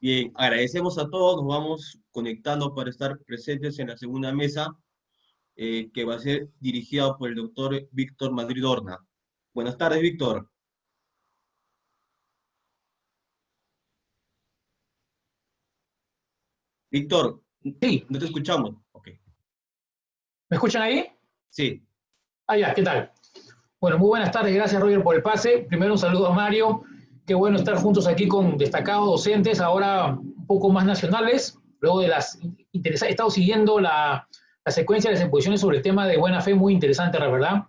Bien, agradecemos a todos, nos vamos conectando para estar presentes en la segunda mesa, que va a ser dirigida por el doctor Víctor Madrid Horna. Buenas tardes, Víctor. Víctor, Sí, no te escuchamos. Ok, ¿me escuchan ahí? sí. Ah, ya, ¿qué tal? Bueno, muy buenas tardes, gracias Roger por el pase. Primero un saludo a Mario, qué bueno estar juntos aquí con destacados docentes, ahora un poco más nacionales, luego de las interesantes, he estado siguiendo la secuencia de las exposiciones sobre el tema de buena fe, muy interesante, la verdad.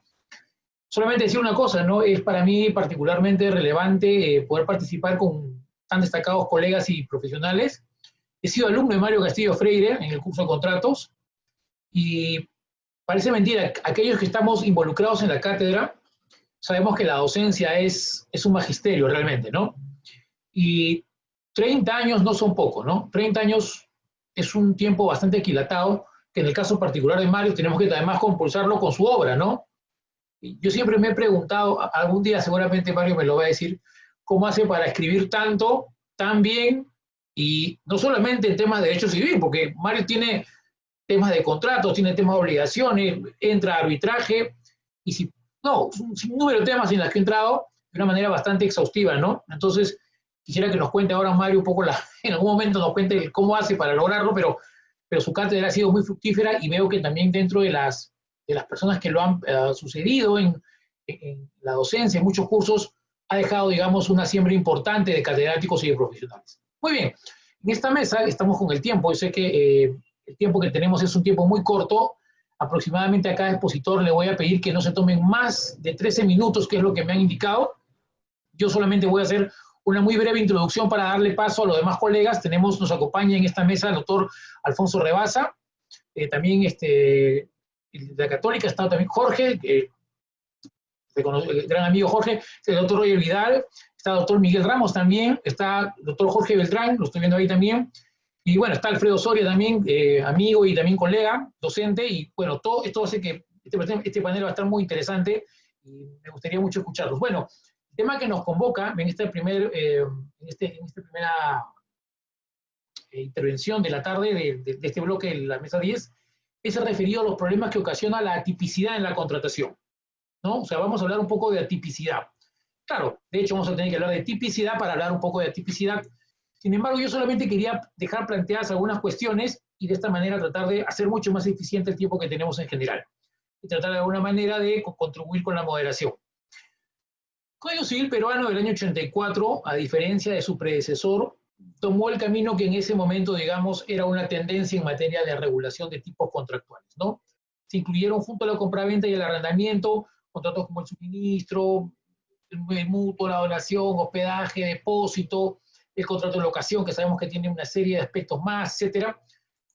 Solamente decir una cosa, ¿no? Es para mí particularmente relevante poder participar con tan destacados colegas y profesionales. He sido alumno de Mario Castillo Freire en el curso de contratos y parece mentira, aquellos que estamos involucrados en la cátedra, sabemos que la docencia es un magisterio realmente, ¿no? Y 30 años no son pocos, ¿no? 30 años es un tiempo bastante equilatado, que en el caso particular de Mario tenemos que además compulsarlo con su obra, ¿no? Y yo siempre me he preguntado, algún día seguramente Mario me lo va a decir, ¿cómo hace para escribir tanto, tan bien, y no solamente en temas de derecho civil, porque Mario tiene temas de contratos, tiene temas de obligaciones, entra a arbitraje, y si, no, un número de temas en los que he entrado de una manera bastante exhaustiva, ¿no? Entonces, quisiera que nos cuente ahora Mario un poco, en algún momento nos cuente cómo hace para lograrlo, pero su cátedra ha sido muy fructífera y veo que también dentro de las personas que lo han sucedido en la docencia, en muchos cursos, ha dejado, digamos, una siembra importante de catedráticos y de profesionales. Muy bien, en esta mesa estamos con el tiempo, yo sé que el tiempo que tenemos es un tiempo muy corto, aproximadamente a cada expositor le voy a pedir que no se tomen más de 13 minutos, que es lo que me han indicado. Yo solamente voy a hacer una muy breve introducción para darle paso a los demás colegas. Nos acompaña en esta mesa el doctor Alfonso Rebasa, también de la Católica está también Jorge, el gran amigo Jorge, el doctor Roger Vidal, está el doctor Miguel Ramos también, está el doctor Jorge Beltrán, lo estoy viendo ahí también, y bueno, está Alfredo Soria también, amigo y también colega, docente, y bueno, todo esto hace que este panel va a estar muy interesante y me gustaría mucho escucharlos. Bueno, el tema que nos convoca en esta primera intervención de la tarde de este bloque de la mesa 10 es referido a los problemas que ocasiona la atipicidad en la contratación, ¿no? O sea, vamos a hablar un poco de atipicidad. Claro, de hecho vamos a tener que hablar de tipicidad para hablar un poco de atipicidad. Sin embargo, yo solamente quería dejar planteadas algunas cuestiones y de esta manera tratar de hacer mucho más eficiente el tiempo que tenemos en general y tratar de alguna manera de contribuir con la moderación. El Código Civil peruano del año 84, a diferencia de su predecesor, tomó el camino que en ese momento, digamos, era una tendencia en materia de regulación de tipos contractuales, ¿no? Se incluyeron junto a la compraventa y el arrendamiento contratos como el suministro, el mutuo, la donación, hospedaje, depósito, el contrato de locación, que sabemos que tiene una serie de aspectos más, etcétera.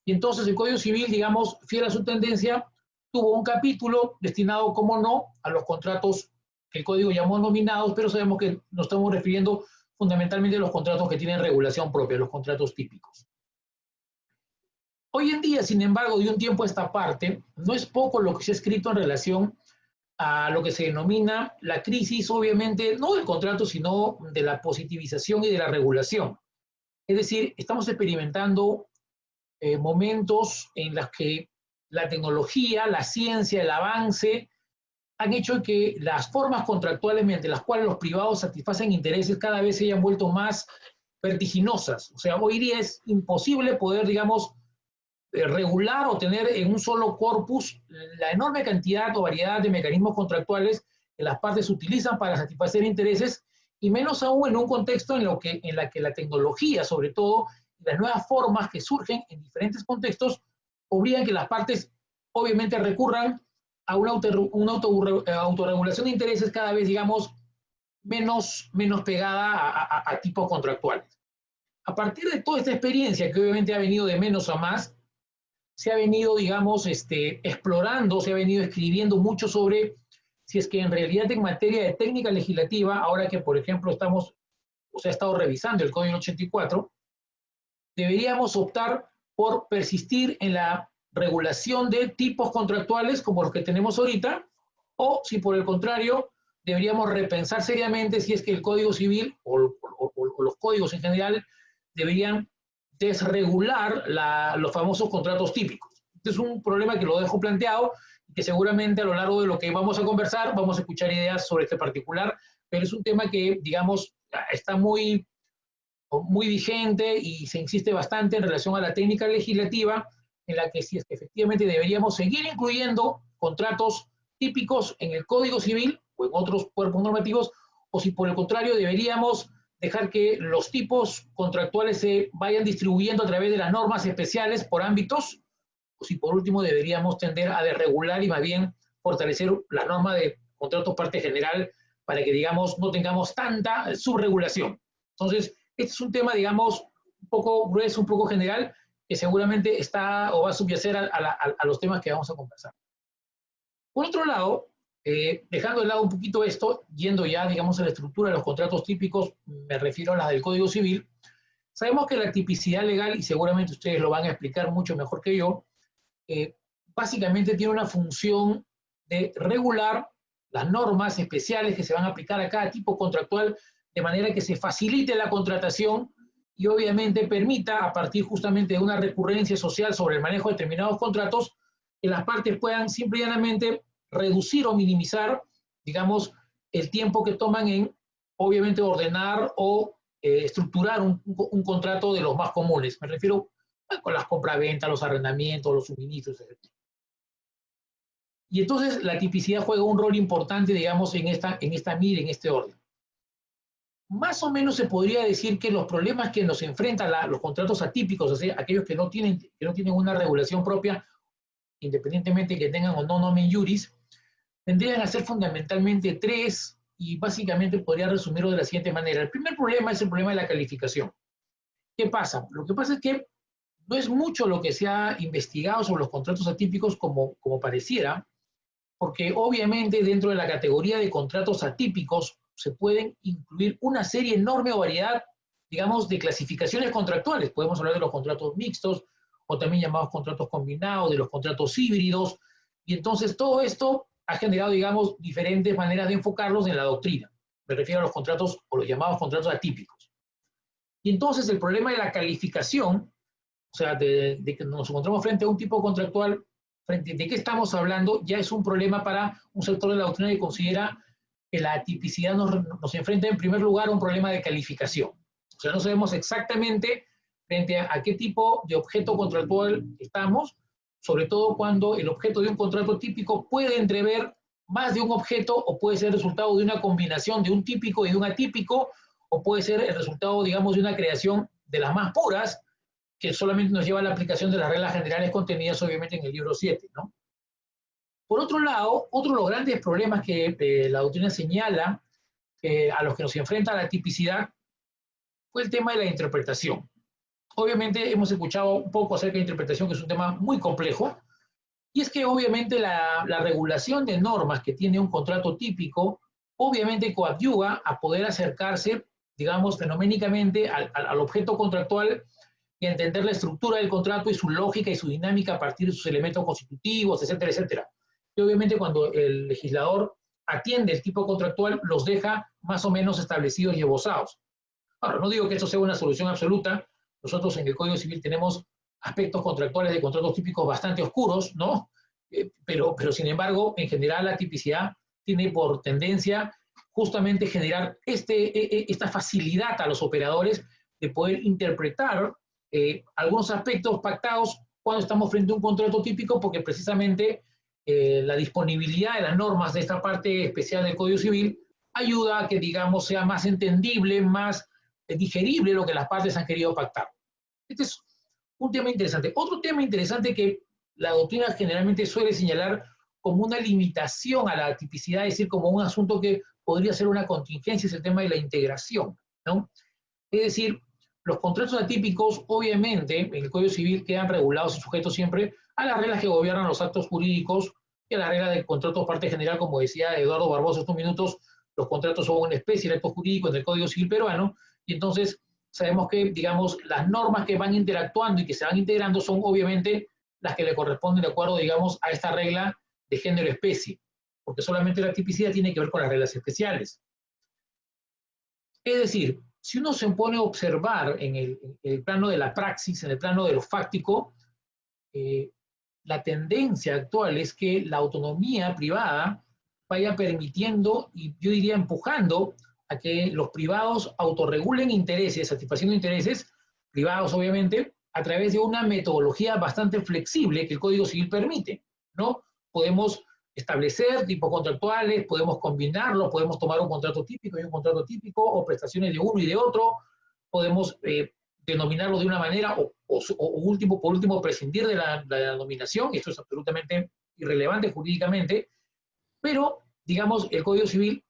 Y entonces el Código Civil, digamos, fiel a su tendencia, tuvo un capítulo destinado, como no, a los contratos que el Código llamó nominados, pero sabemos que nos estamos refiriendo fundamentalmente a los contratos que tienen regulación propia, los contratos típicos. Hoy en día, sin embargo, de un tiempo a esta parte, no es poco lo que se ha escrito en relación a lo que se denomina la crisis, obviamente, no del contrato, sino de la positivización y de la regulación. Es decir, estamos experimentando momentos en los que la tecnología, la ciencia, el avance han hecho que las formas contractuales mediante las cuales los privados satisfacen intereses cada vez se hayan vuelto más vertiginosas. O sea, hoy día es imposible poder, digamos, regular o tener en un solo corpus la enorme cantidad o variedad de mecanismos contractuales que las partes utilizan para satisfacer intereses, y menos aún en un contexto en la que la tecnología, sobre todo, las nuevas formas que surgen en diferentes contextos, obligan que las partes obviamente recurran a una autorregulación de intereses cada vez, digamos, menos pegada a tipos contractuales. A partir de toda esta experiencia, que obviamente ha venido de menos a más, se ha venido, digamos, explorando, se ha venido escribiendo mucho sobre si es que en realidad en materia de técnica legislativa, ahora que, por ejemplo, se ha estado revisando el Código 84, deberíamos optar por persistir en la regulación de tipos contractuales como los que tenemos ahorita, o si por el contrario, deberíamos repensar seriamente si es que el Código Civil o los códigos en general deberían desregular los famosos contratos típicos. Este es un problema que lo dejo planteado y que seguramente a lo largo de lo que vamos a conversar vamos a escuchar ideas sobre este particular, pero es un tema que, digamos, está muy vigente y se insiste bastante en relación a la técnica legislativa, en la que si es que efectivamente deberíamos seguir incluyendo contratos típicos en el Código Civil o en otros cuerpos normativos, o si por el contrario deberíamos dejar que los tipos contractuales se vayan distribuyendo a través de las normas especiales por ámbitos, o si por último deberíamos tender a desregular y más bien fortalecer la norma de contratos parte general para que, digamos, no tengamos tanta subregulación. Entonces, este es un tema, digamos, un poco grueso, un poco general, que seguramente está o va a subyacer a los temas que vamos a conversar. Por otro lado, dejando de lado un poquito esto, yendo ya, digamos, a la estructura de los contratos típicos, me refiero a las del Código Civil, sabemos que la tipicidad legal, y seguramente ustedes lo van a explicar mucho mejor que yo, básicamente tiene una función de regular las normas especiales que se van a aplicar a cada tipo contractual de manera que se facilite la contratación y obviamente permita, a partir justamente de una recurrencia social sobre el manejo de determinados contratos, que las partes puedan simple y llanamente reducir o minimizar, digamos, el tiempo que toman en, obviamente, ordenar o estructurar un contrato de los más comunes. Me refiero con las compraventas, los arrendamientos, los suministros, etc. Y entonces la tipicidad juega un rol importante, digamos, en esta mira, en este orden. Más o menos se podría decir que los problemas que nos enfrentan los contratos atípicos, o sea, aquellos que no tienen una regulación propia, independientemente de que tengan o no nomen juris, tendrían a ser fundamentalmente tres, y básicamente podría resumirlo de la siguiente manera. El primer problema es el problema de la calificación. ¿Qué pasa? Lo que pasa es que no es mucho lo que se ha investigado sobre los contratos atípicos como pareciera, porque obviamente dentro de la categoría de contratos atípicos se pueden incluir una serie enorme o variedad, digamos, de clasificaciones contractuales. Podemos hablar de los contratos mixtos, o también llamados contratos combinados, de los contratos híbridos, y entonces todo esto ha generado, digamos, diferentes maneras de enfocarlos en la doctrina. Me refiero a los contratos, o los llamados contratos atípicos. Y entonces el problema de la calificación, o sea, de que nos encontramos frente a un tipo contractual, frente de qué estamos hablando, ya es un problema para un sector de la doctrina que considera que la tipicidad nos enfrenta en primer lugar a un problema de calificación. O sea, no sabemos exactamente frente a qué tipo de objeto contractual estamos, sobre todo cuando el objeto de un contrato típico puede entrever más de un objeto o puede ser el resultado de una combinación de un típico y de un atípico, o puede ser el resultado, digamos, de una creación de las más puras, que solamente nos lleva a la aplicación de las reglas generales contenidas obviamente en el libro 7, ¿no? Por otro lado, otro de los grandes problemas que la doctrina señala a los que nos enfrenta la tipicidad fue el tema de la interpretación. Obviamente hemos escuchado un poco acerca de interpretación, que es un tema muy complejo, y es que obviamente la regulación de normas que tiene un contrato típico obviamente coadyuva a poder acercarse, digamos, fenoménicamente al objeto contractual y a entender la estructura del contrato y su lógica y su dinámica a partir de sus elementos constitutivos, etcétera, etcétera. Y obviamente cuando el legislador atiende el tipo contractual, los deja más o menos establecidos y esbozados. Ahora, no digo que esto sea una solución absoluta. Nosotros en el Código Civil tenemos aspectos contractuales de contratos típicos bastante oscuros, ¿no? Pero sin embargo, en general la tipicidad tiene por tendencia justamente generar esta facilidad a los operadores de poder interpretar algunos aspectos pactados cuando estamos frente a un contrato típico, porque precisamente la disponibilidad de las normas de esta parte especial del Código Civil ayuda a que, digamos, sea más entendible, más digerible lo que las partes han querido pactar. Este es un tema interesante. Otro tema interesante que la doctrina generalmente suele señalar como una limitación a la tipicidad, es decir, como un asunto que podría ser una contingencia, es el tema de la integración, ¿no? Es decir, los contratos atípicos, obviamente, en el Código Civil quedan regulados y sujetos siempre a las reglas que gobiernan los actos jurídicos y a la regla del contrato parte general, como decía Eduardo Barbosa estos minutos. Los contratos son una especie de acto jurídico en el Código Civil peruano, y entonces sabemos que, digamos, las normas que van interactuando y que se van integrando son obviamente las que le corresponden de acuerdo, digamos, a esta regla de género-especie, porque solamente la tipicidad tiene que ver con las reglas especiales. Es decir, si uno se pone a observar en el plano de la praxis, en el plano de lo fáctico, la tendencia actual es que la autonomía privada vaya permitiendo y yo diría empujando a que los privados autorregulen intereses, satisfaciendo intereses privados obviamente, a través de una metodología bastante flexible que el Código Civil permite, ¿no? Podemos establecer tipos contractuales, podemos combinarlos, podemos tomar un contrato típico y un contrato típico, o prestaciones de uno y de otro, podemos denominarlo de una manera, último, por último, prescindir de la denominación, esto es absolutamente irrelevante jurídicamente, pero, digamos, el Código Civil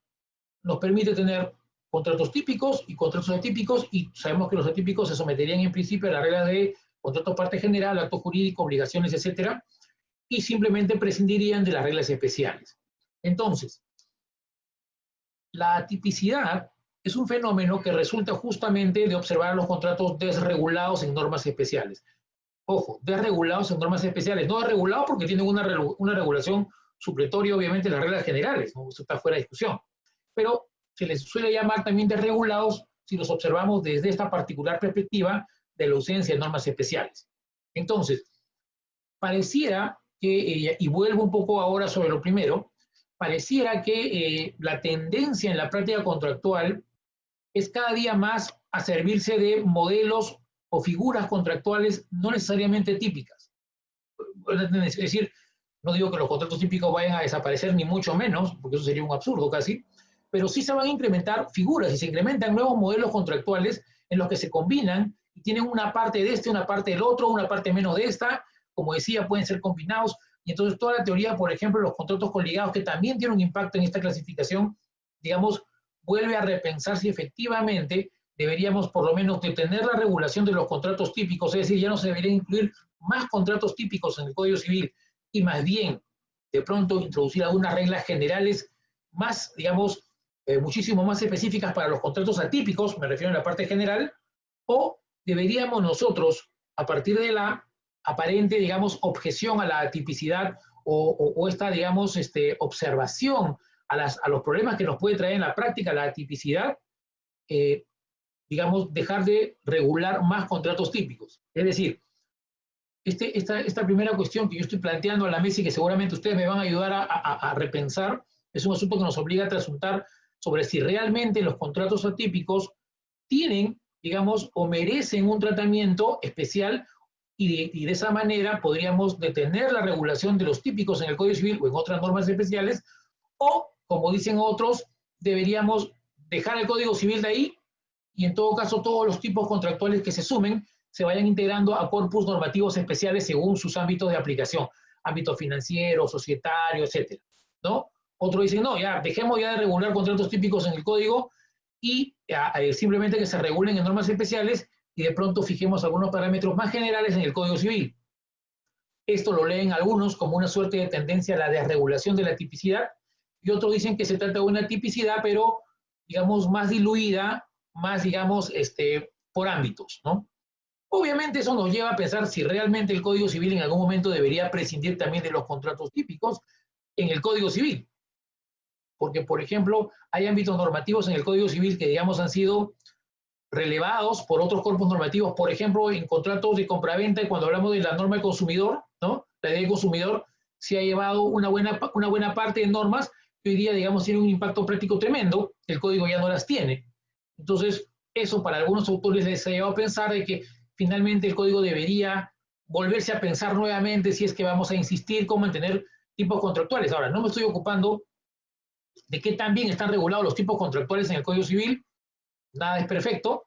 nos permite tener contratos típicos y contratos atípicos, y sabemos que los atípicos se someterían en principio a las reglas de contrato parte general, acto jurídico, obligaciones, etcétera, y simplemente prescindirían de las reglas especiales. Entonces, la atipicidad es un fenómeno que resulta justamente de observar los contratos desregulados en normas especiales. Ojo, desregulados en normas especiales, no desregulados porque tienen una regulación supletoria, obviamente, las reglas generales, ¿no? Eso está fuera de discusión. Pero se les suele llamar también desregulados si los observamos desde esta particular perspectiva de la ausencia de normas especiales. Entonces, pareciera que, y vuelvo un poco ahora sobre lo primero, pareciera que la tendencia en la práctica contractual es cada día más a servirse de modelos o figuras contractuales no necesariamente típicas. Es decir, no digo que los contratos típicos vayan a desaparecer, ni mucho menos, porque eso sería un absurdo casi, pero sí se van a incrementar figuras y se incrementan nuevos modelos contractuales en los que se combinan y tienen una parte de este, una parte del otro, una parte menos de esta, como decía, pueden ser combinados, y entonces toda la teoría, por ejemplo, los contratos coligados, que también tienen un impacto en esta clasificación, digamos, vuelve a repensar si efectivamente deberíamos por lo menos detener la regulación de los contratos típicos, es decir, ya no se debería incluir más contratos típicos en el Código Civil, y más bien, de pronto, introducir algunas reglas generales más, digamos, muchísimo más específicas para los contratos atípicos, me refiero a la parte general, o deberíamos nosotros, a partir de la aparente, digamos, objeción a la atipicidad o esta, digamos, observación a los problemas que nos puede traer en la práctica la atipicidad, digamos, dejar de regular más contratos típicos. Es decir, esta primera cuestión que yo estoy planteando a la mesa y que seguramente ustedes me van a ayudar a repensar, es un asunto que nos obliga a trasuntar sobre si realmente los contratos atípicos tienen, digamos, o merecen un tratamiento especial y de esa manera podríamos detener la regulación de los típicos en el Código Civil o en otras normas especiales, o, como dicen otros, deberíamos dejar el Código Civil de ahí y en todo caso todos los tipos contractuales que se sumen se vayan integrando a corpus normativos especiales según sus ámbitos de aplicación, ámbito financiero, societario, etcétera, ¿no? Otros dicen, no, ya, dejemos ya de regular contratos típicos en el código y simplemente que se regulen en normas especiales y de pronto fijemos algunos parámetros más generales en el Código Civil. Esto lo leen algunos como una suerte de tendencia a la desregulación de la tipicidad y otros dicen que se trata de una tipicidad, pero, digamos, más diluida, más, digamos, por ámbitos, ¿no? Obviamente eso nos lleva a pensar si realmente el Código Civil en algún momento debería prescindir también de los contratos típicos en el Código Civil. Porque, por ejemplo, hay ámbitos normativos en el Código Civil que, digamos, han sido relevados por otros cuerpos normativos, por ejemplo, en contratos de compraventa, y cuando hablamos de la norma del consumidor, ¿no? La ley del consumidor se ha llevado una buena parte de normas que hoy día, digamos, tienen un impacto práctico tremendo, el Código ya no las tiene. Entonces, eso para algunos autores les ha llevado a pensar de que finalmente el Código debería volverse a pensar nuevamente si es que vamos a insistir con mantener tipos contractuales. Ahora, no me estoy ocupando de qué tan bien están regulados los tipos contractuales en el Código Civil, nada es perfecto,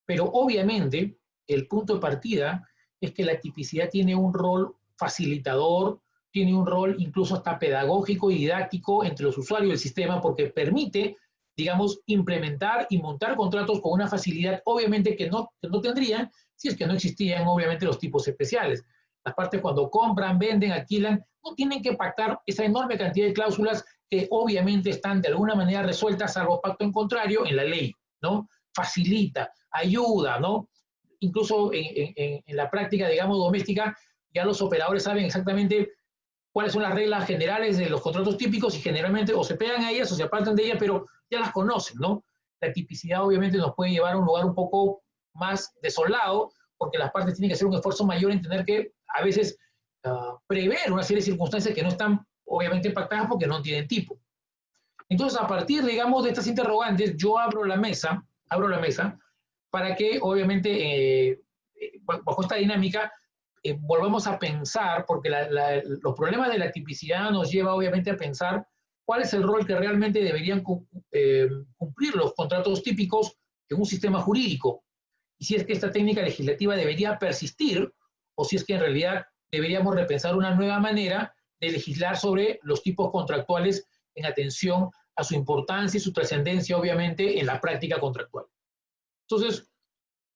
pero obviamente el punto de partida es que la tipicidad tiene un rol facilitador, tiene un rol incluso hasta pedagógico y didáctico entre los usuarios del sistema porque permite, digamos, implementar y montar contratos con una facilidad obviamente que no tendrían si es que no existían obviamente los tipos especiales. Las partes cuando compran, venden, alquilan, no tienen que pactar esa enorme cantidad de cláusulas que obviamente están de alguna manera resueltas, salvo pacto en contrario, en la ley, ¿no? Facilita, ayuda, ¿no? Incluso en la práctica, digamos, doméstica, ya los operadores saben exactamente cuáles son las reglas generales de los contratos típicos y generalmente o se pegan a ellas o se apartan de ellas, pero ya las conocen, ¿no? la tipicidad obviamente nos puede llevar a un lugar un poco más desolado, porque las partes tienen que hacer un esfuerzo mayor en tener que, a veces, prever una serie de circunstancias que no están obviamente pactadas porque no tienen tipo. Entonces, a partir, digamos, de estas interrogantes, yo abro la mesa para que, obviamente, bajo esta dinámica, volvamos a pensar, porque los problemas de la tipicidad nos lleva, obviamente, a pensar cuál es el rol que realmente deberían cumplir los contratos típicos en un sistema jurídico, y si es que esta técnica legislativa debería persistir, o si es que en realidad deberíamos repensar una nueva manera de legislar sobre los tipos contractuales en atención a su importancia y su trascendencia, obviamente, en la práctica contractual. Entonces,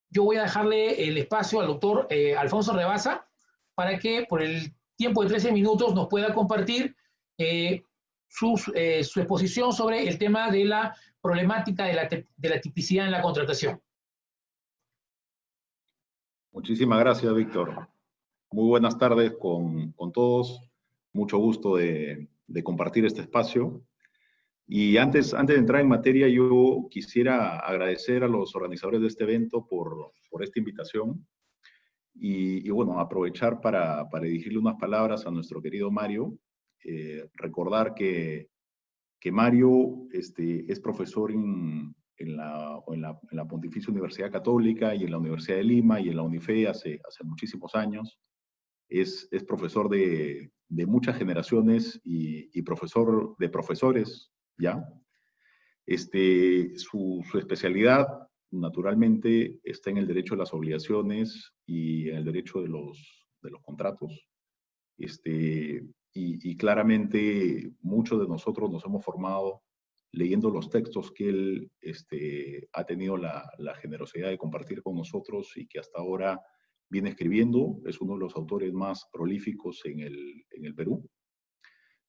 yo voy a dejarle el espacio al doctor Alfonso Rebaza para que por el tiempo de 13 minutos nos pueda compartir su exposición sobre el tema de la problemática de la tipicidad en la contratación. Muchísimas gracias, Víctor. Muy buenas tardes con todos. Mucho gusto de compartir este espacio. Y antes de entrar en materia, yo quisiera agradecer a los organizadores de este evento por esta invitación y bueno, aprovechar para dirigirle unas palabras a nuestro querido Mario. Recordar que Mario es profesor en la Pontificia Universidad Católica y en la Universidad de Lima y en la UNIFE hace muchísimos años. Es profesor de muchas generaciones y profesor de profesores, ¿ya? Su especialidad, naturalmente, está en el derecho de las obligaciones y en el derecho de los contratos. Y claramente muchos de nosotros nos hemos formado leyendo los textos que él ha tenido la generosidad de compartir con nosotros y que hasta ahora viene escribiendo. Es uno de los autores más prolíficos en el Perú.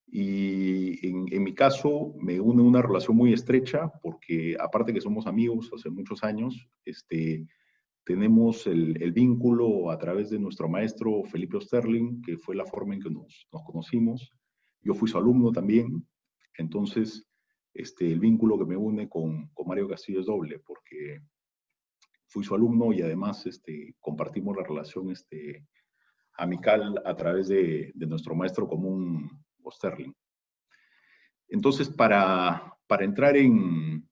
Y en mi caso me une una relación muy estrecha porque aparte que somos amigos hace muchos años, tenemos el vínculo a través de nuestro maestro Felipe Osterling, que fue la forma en que nos conocimos. Yo fui su alumno también, entonces el vínculo que me une con Mario Castillo es doble, porque fui su alumno y además compartimos la relación amical a través de nuestro maestro común, Osterling. Entonces, para entrar en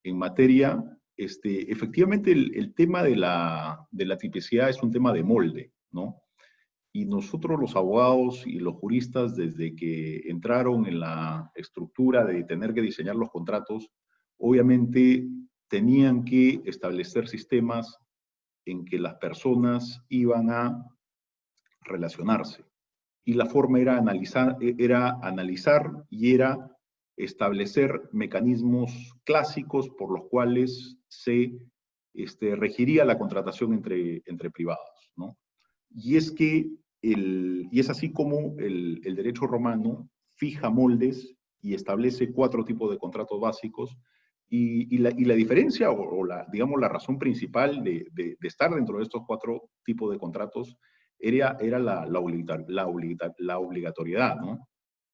materia, efectivamente el tema de la tipicidad es un tema de molde, ¿no? Y nosotros los abogados y los juristas, desde que entraron en la estructura de tener que diseñar los contratos, obviamente tenían que establecer sistemas en que las personas iban a relacionarse. Y la forma era analizar y era establecer mecanismos clásicos por los cuales se regiría la contratación entre privados, ¿no? Y es así como el derecho romano fija moldes y establece 4 tipos de contratos básicos, y la diferencia, digamos, la razón principal de estar dentro de estos 4 tipos de contratos era la obligatoriedad, ¿no?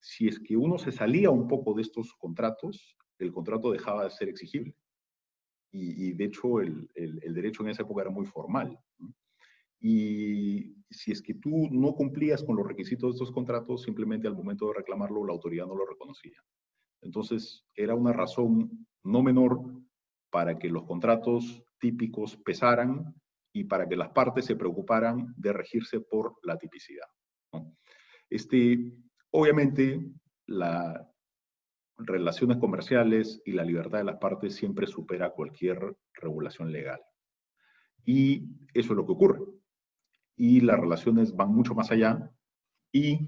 Si es que uno se salía un poco de estos contratos, el contrato dejaba de ser exigible. Y de hecho, el derecho en esa época era muy formal, ¿no? Y si es que tú no cumplías con los requisitos de estos contratos, simplemente al momento de reclamarlo, la autoridad no lo reconocía. Entonces, era una razón no menor para que los contratos típicos pesaran y para que las partes se preocuparan de regirse por la tipicidad, ¿no? Obviamente, las relaciones comerciales y la libertad de las partes siempre supera cualquier regulación legal. Y eso es lo que ocurre. Y las relaciones van mucho más allá y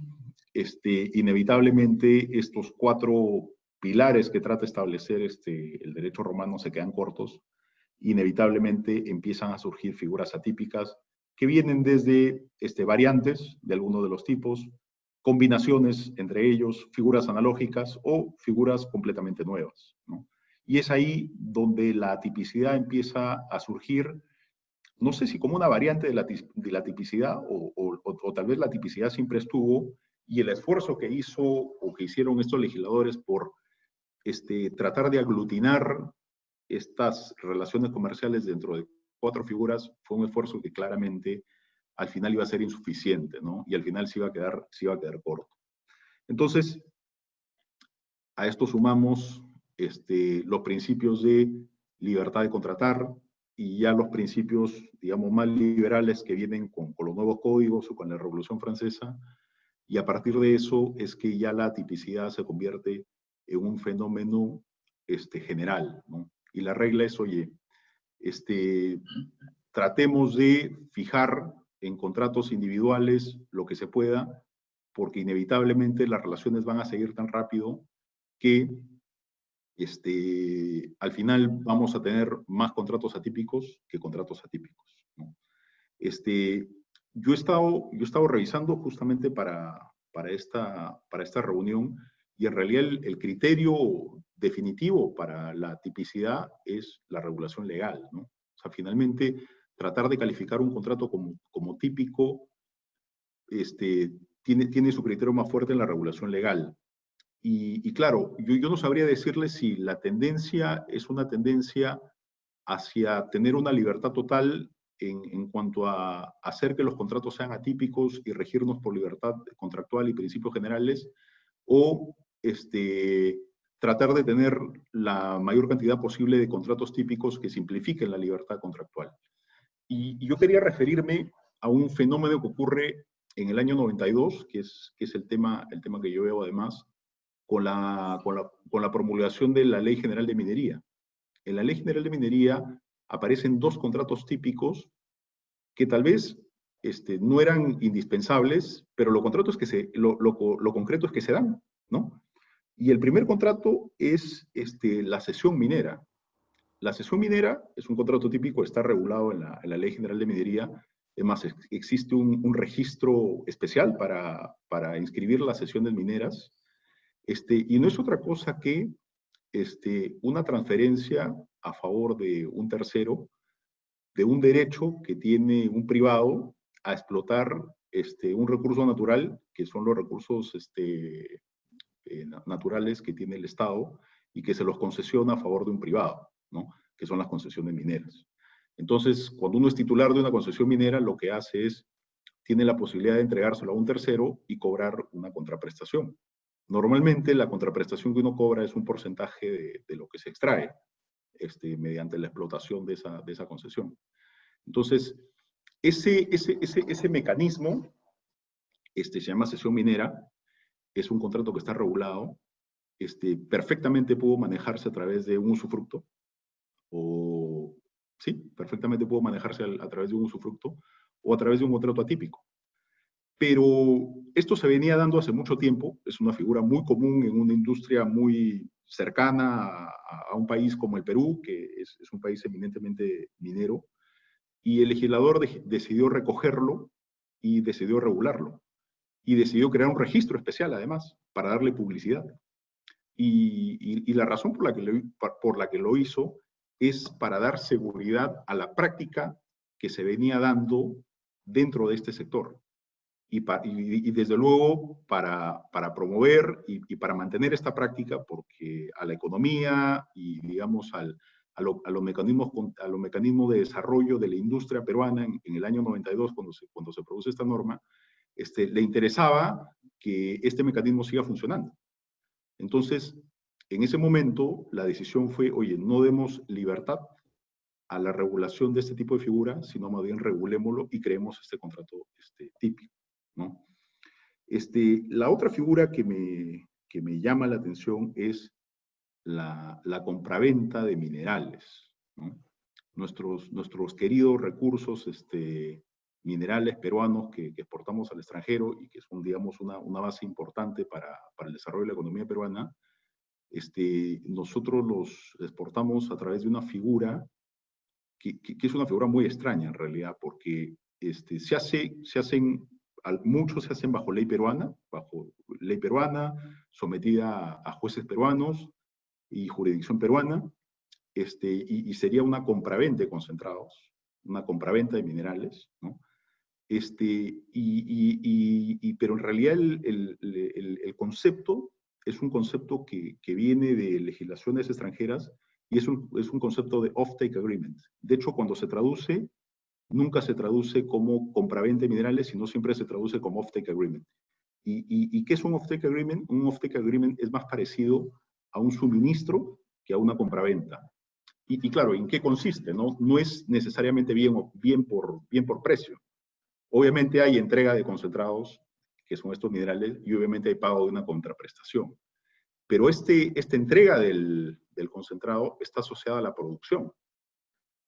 inevitablemente estos 4 pilares que trata de establecer el derecho romano se quedan cortos. Inevitablemente empiezan a surgir figuras atípicas que vienen desde variantes de alguno de los tipos, combinaciones entre ellos, figuras analógicas o figuras completamente nuevas, ¿no? Y es ahí donde la tipicidad empieza a surgir, no sé si como una variante de la tipicidad o tal vez la tipicidad siempre estuvo, y el esfuerzo que hicieron estos legisladores por tratar de aglutinar estas relaciones comerciales dentro de 4 figuras fue un esfuerzo que claramente al final iba a ser insuficiente, ¿no? Y al final se iba a quedar corto. Entonces, a esto sumamos los principios de libertad de contratar y ya los principios, digamos, más liberales que vienen con los nuevos códigos o con la Revolución Francesa, y a partir de eso es que ya la tipicidad se convierte en un fenómeno general, ¿no? Y la regla es, oye, tratemos de fijar en contratos individuales lo que se pueda, porque inevitablemente las relaciones van a seguir tan rápido que al final vamos a tener más contratos atípicos que contratos atípicos, ¿no? Yo he estado revisando justamente para esta reunión, y en realidad el criterio definitivo para la tipicidad es la regulación legal, ¿no? O sea, finalmente, tratar de calificar un contrato como típico tiene su criterio más fuerte en la regulación legal. Y claro, yo no sabría decirle si la tendencia es una tendencia hacia tener una libertad total en cuanto a hacer que los contratos sean atípicos y regirnos por libertad contractual y principios generales, o tratar de tener la mayor cantidad posible de contratos típicos que simplifiquen la libertad contractual. Y yo quería referirme a un fenómeno que ocurre en el año 92, que es el tema que yo veo además, con la promulgación de la Ley General de Minería. En la Ley General de Minería aparecen 2 contratos típicos que tal vez no eran indispensables, pero lo concreto es que se dan, ¿no? Y el primer contrato es la cesión minera. La cesión minera es un contrato típico, está regulado en la Ley General de Minería. Además, existe un registro especial para inscribir las cesiones mineras, y no es otra cosa que una transferencia a favor de un tercero de un derecho que tiene un privado a explotar un recurso natural, que son los recursos naturales que tiene el Estado, y que se los concesiona a favor de un privado, ¿no? Que son las concesiones mineras. Entonces, cuando uno es titular de una concesión minera, lo que hace es, tiene la posibilidad de entregárselo a un tercero y cobrar una contraprestación. Normalmente la contraprestación que uno cobra es un porcentaje de lo que se extrae mediante la explotación de esa concesión. Entonces, ese mecanismo se llama cesión minera, es un contrato que está regulado, perfectamente pudo manejarse a través de un usufructo, perfectamente pudo manejarse a través de un usufructo o a través de un contrato atípico. Pero esto se venía dando hace mucho tiempo, es una figura muy común en una industria muy cercana a un país como el Perú, que es un país eminentemente minero, y el legislador decidió recogerlo y decidió regularlo, y decidió crear un registro especial además, para darle publicidad. Y la razón por la que lo hizo es para dar seguridad a la práctica que se venía dando dentro de este sector. Y desde luego para promover y para mantener esta práctica, porque a la economía y, digamos, a los mecanismos de desarrollo de la industria peruana en el año 92, cuando se produce esta norma, le interesaba que este mecanismo siga funcionando. Entonces, en ese momento, la decisión fue, oye, no demos libertad a la regulación de este tipo de figura, sino más bien regulémoslo y creemos este contrato típico, ¿no? La otra figura que me llama la atención es la compraventa de minerales, ¿no? Nuestros queridos recursos minerales peruanos que exportamos al extranjero y que son, digamos, una base importante para el desarrollo de la economía peruana, nosotros los exportamos a través de una figura que es una figura muy extraña en realidad, porque muchos se hacen bajo ley peruana, sometida a jueces peruanos y jurisdicción peruana, y sería una compraventa de concentrados, una compraventa de minerales, ¿no? Pero en realidad el concepto es un concepto que viene de legislaciones extranjeras y es un concepto de off-take agreement. De hecho, cuando se traduce, nunca se traduce como compraventa de minerales, sino siempre se traduce como off-take agreement. ¿Y qué es un off-take agreement? Un off-take agreement es más parecido a un suministro que a una compraventa. Y claro, ¿en qué consiste? No es necesariamente bien por precio. Obviamente hay entrega de concentrados, que son estos minerales, y obviamente hay pago de una contraprestación. Pero esta entrega del concentrado está asociada a la producción.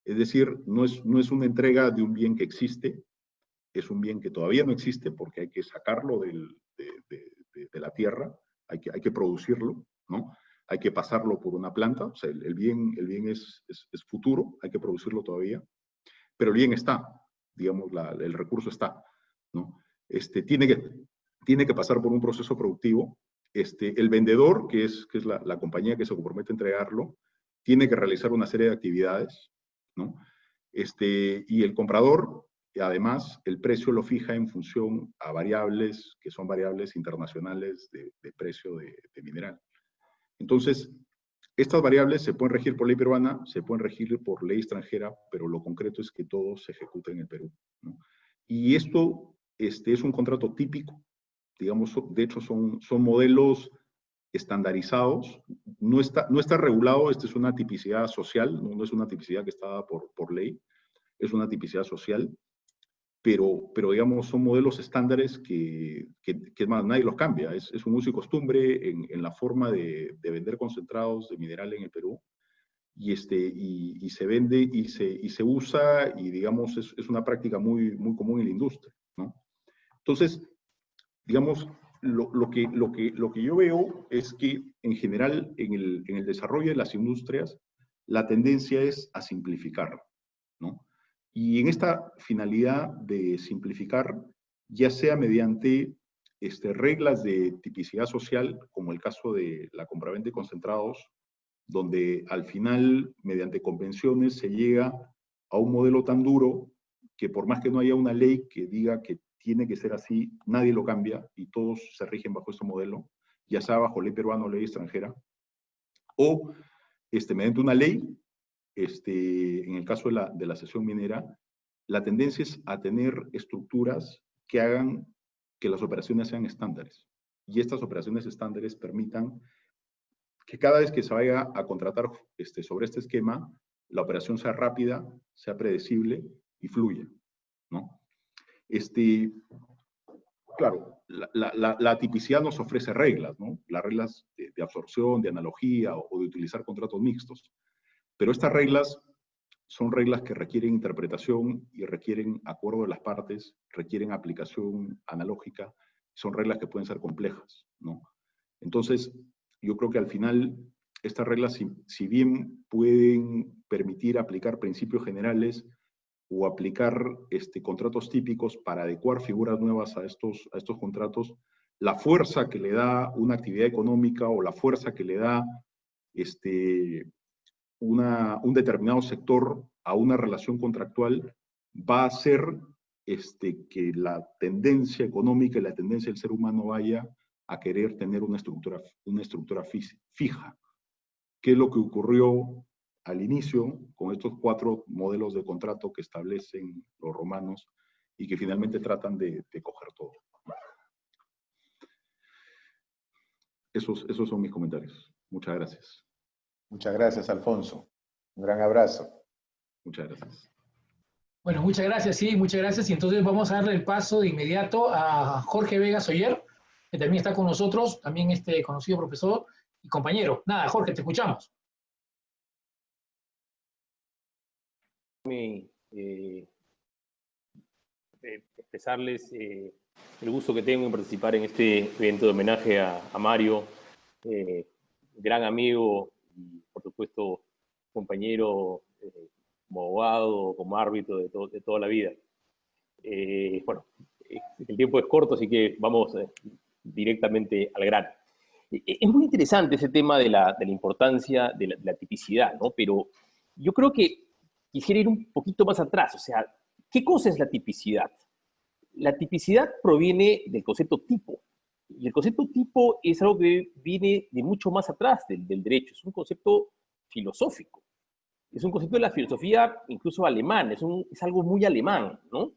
Es decir, no es una entrega de un bien que existe, es un bien que todavía no existe porque hay que sacarlo de la tierra, hay que producirlo, ¿no? Hay que pasarlo por una planta, o sea, el bien es futuro, hay que producirlo todavía, pero el bien está, digamos, el recurso está, ¿no? Tiene que pasar por un proceso productivo. El vendedor, que es la compañía que se compromete a entregarlo, tiene que realizar una serie de actividades, ¿no? Y el comprador, además, el precio lo fija en función a variables, que son variables internacionales de precio de mineral. Entonces, estas variables se pueden regir por ley peruana, se pueden regir por ley extranjera, pero lo concreto es que todo se ejecuta en el Perú, ¿no? Y esto es un contrato típico, digamos, de hecho son modelos estandarizados, no está regulado, esta es una tipicidad social, no es una tipicidad que está dada por ley, es una tipicidad social, pero digamos, son modelos estándares que más, nadie los cambia. Es un uso y costumbre en la forma de vender concentrados de mineral en el Perú, y se vende y se usa, y digamos, es una práctica muy común en la industria, ¿no? Entonces, digamos, lo que yo veo es que, en general, en el desarrollo de las industrias, la tendencia es a simplificar, ¿no? Y en esta finalidad de simplificar, ya sea mediante reglas de tipicidad social, como el caso de la compraventa de concentrados, donde al final, mediante convenciones, se llega a un modelo tan duro que por más que no haya una ley que diga que tiene que ser así, nadie lo cambia y todos se rigen bajo este modelo, ya sea bajo ley peruana o ley extranjera, o mediante una ley. En el caso de la cesión minera, la tendencia es a tener estructuras que hagan que las operaciones sean estándares. Y estas operaciones estándares permitan que cada vez que se vaya a contratar sobre este esquema, la operación sea rápida, sea predecible y fluya, ¿no? Claro, la tipicidad nos ofrece reglas, ¿no? Las reglas de absorción, de analogía o de utilizar contratos mixtos. Pero estas reglas son reglas que requieren interpretación y requieren acuerdo de las partes, requieren aplicación analógica, son reglas que pueden ser complejas, ¿no? Entonces, yo creo que al final, estas reglas, si bien pueden permitir aplicar principios generales o aplicar contratos típicos para adecuar figuras nuevas a estos contratos, la fuerza que le da una actividad económica o la fuerza que le da un determinado sector a una relación contractual va a hacer que la tendencia económica y la tendencia del ser humano vaya a querer tener una estructura fija. ¿Qué es lo que ocurrió al inicio con estos 4 modelos de contrato que establecen los romanos y que finalmente tratan de coger todo? Esos son mis comentarios. Muchas gracias. Muchas gracias, Alfonso. Un gran abrazo. Muchas gracias. Bueno, muchas gracias, sí, muchas gracias. Y entonces vamos a darle el paso de inmediato a Jorge Vega Soller, que también está con nosotros, también conocido profesor y compañero. Nada, Jorge, te escuchamos. Expresarles el gusto que tengo en participar en este evento de homenaje a Mario, gran amigo y, por supuesto, compañero como abogado, como árbitro de toda la vida. Bueno, el tiempo es corto, así que vamos directamente al grano. Es muy interesante ese tema de la importancia de la tipicidad, ¿no? Pero yo creo que quisiera ir un poquito más atrás. O sea, ¿qué cosa es la tipicidad? La tipicidad proviene del concepto tipo. Y el concepto tipo es algo que viene de mucho más atrás del derecho. Es un concepto filosófico. Es un concepto de la filosofía incluso alemán, es algo muy alemán, ¿no?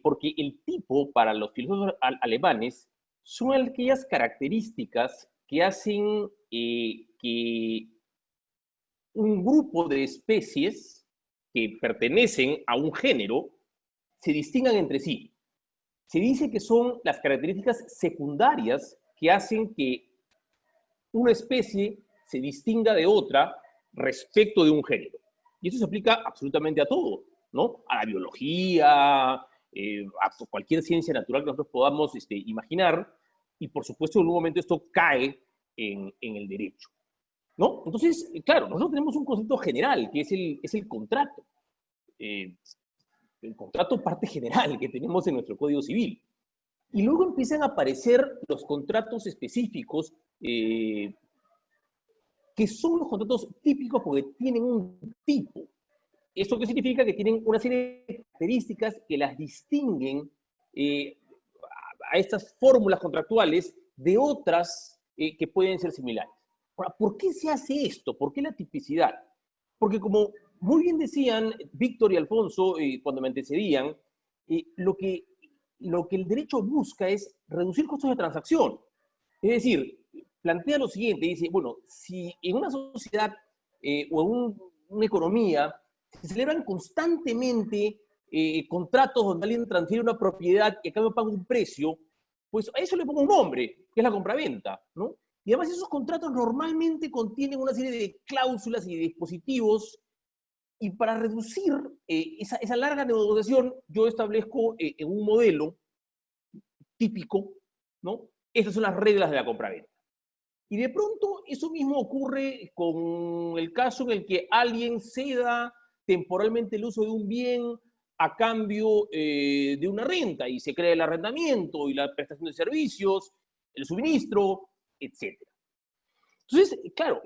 Porque el tipo, para los filósofos alemanes, son aquellas características que hacen que un grupo de especies que pertenecen a un género se distingan entre sí. Se dice que son las características secundarias que hacen que una especie se distinga de otra respecto de un género. Y eso se aplica absolutamente a todo, ¿no? A la biología, a cualquier ciencia natural que nosotros podamos imaginar, y por supuesto en algún momento esto cae en el derecho, ¿no? Entonces, claro, nosotros tenemos un concepto general, que es el contrato. El contrato parte general que tenemos en nuestro Código Civil. Y luego empiezan a aparecer los contratos específicos, que son los contratos típicos porque tienen un tipo. ¿Esto qué significa? Que tienen una serie de características que las distinguen a estas fórmulas contractuales de otras que pueden ser similares. Ahora, ¿por qué se hace esto? ¿Por qué la tipicidad? Porque como muy bien decían Víctor y Alfonso cuando me antecedían, lo que el derecho busca es reducir costos de transacción. Es decir, plantea lo siguiente, dice, bueno, si en una sociedad o en una economía se celebran constantemente contratos donde alguien transfiere una propiedad y a cambio paga un precio, pues a eso le pongo un nombre, que es la compraventa, ¿no? Y además esos contratos normalmente contienen una serie de cláusulas y de dispositivos, y para reducir esa larga negociación, yo establezco en un modelo típico, ¿no? Estas son las reglas de la compraventa. Y de pronto eso mismo ocurre con el caso en el que alguien ceda temporalmente el uso de un bien a cambio de una renta, y se crea el arrendamiento y la prestación de servicios, el suministro, etc. Entonces, claro,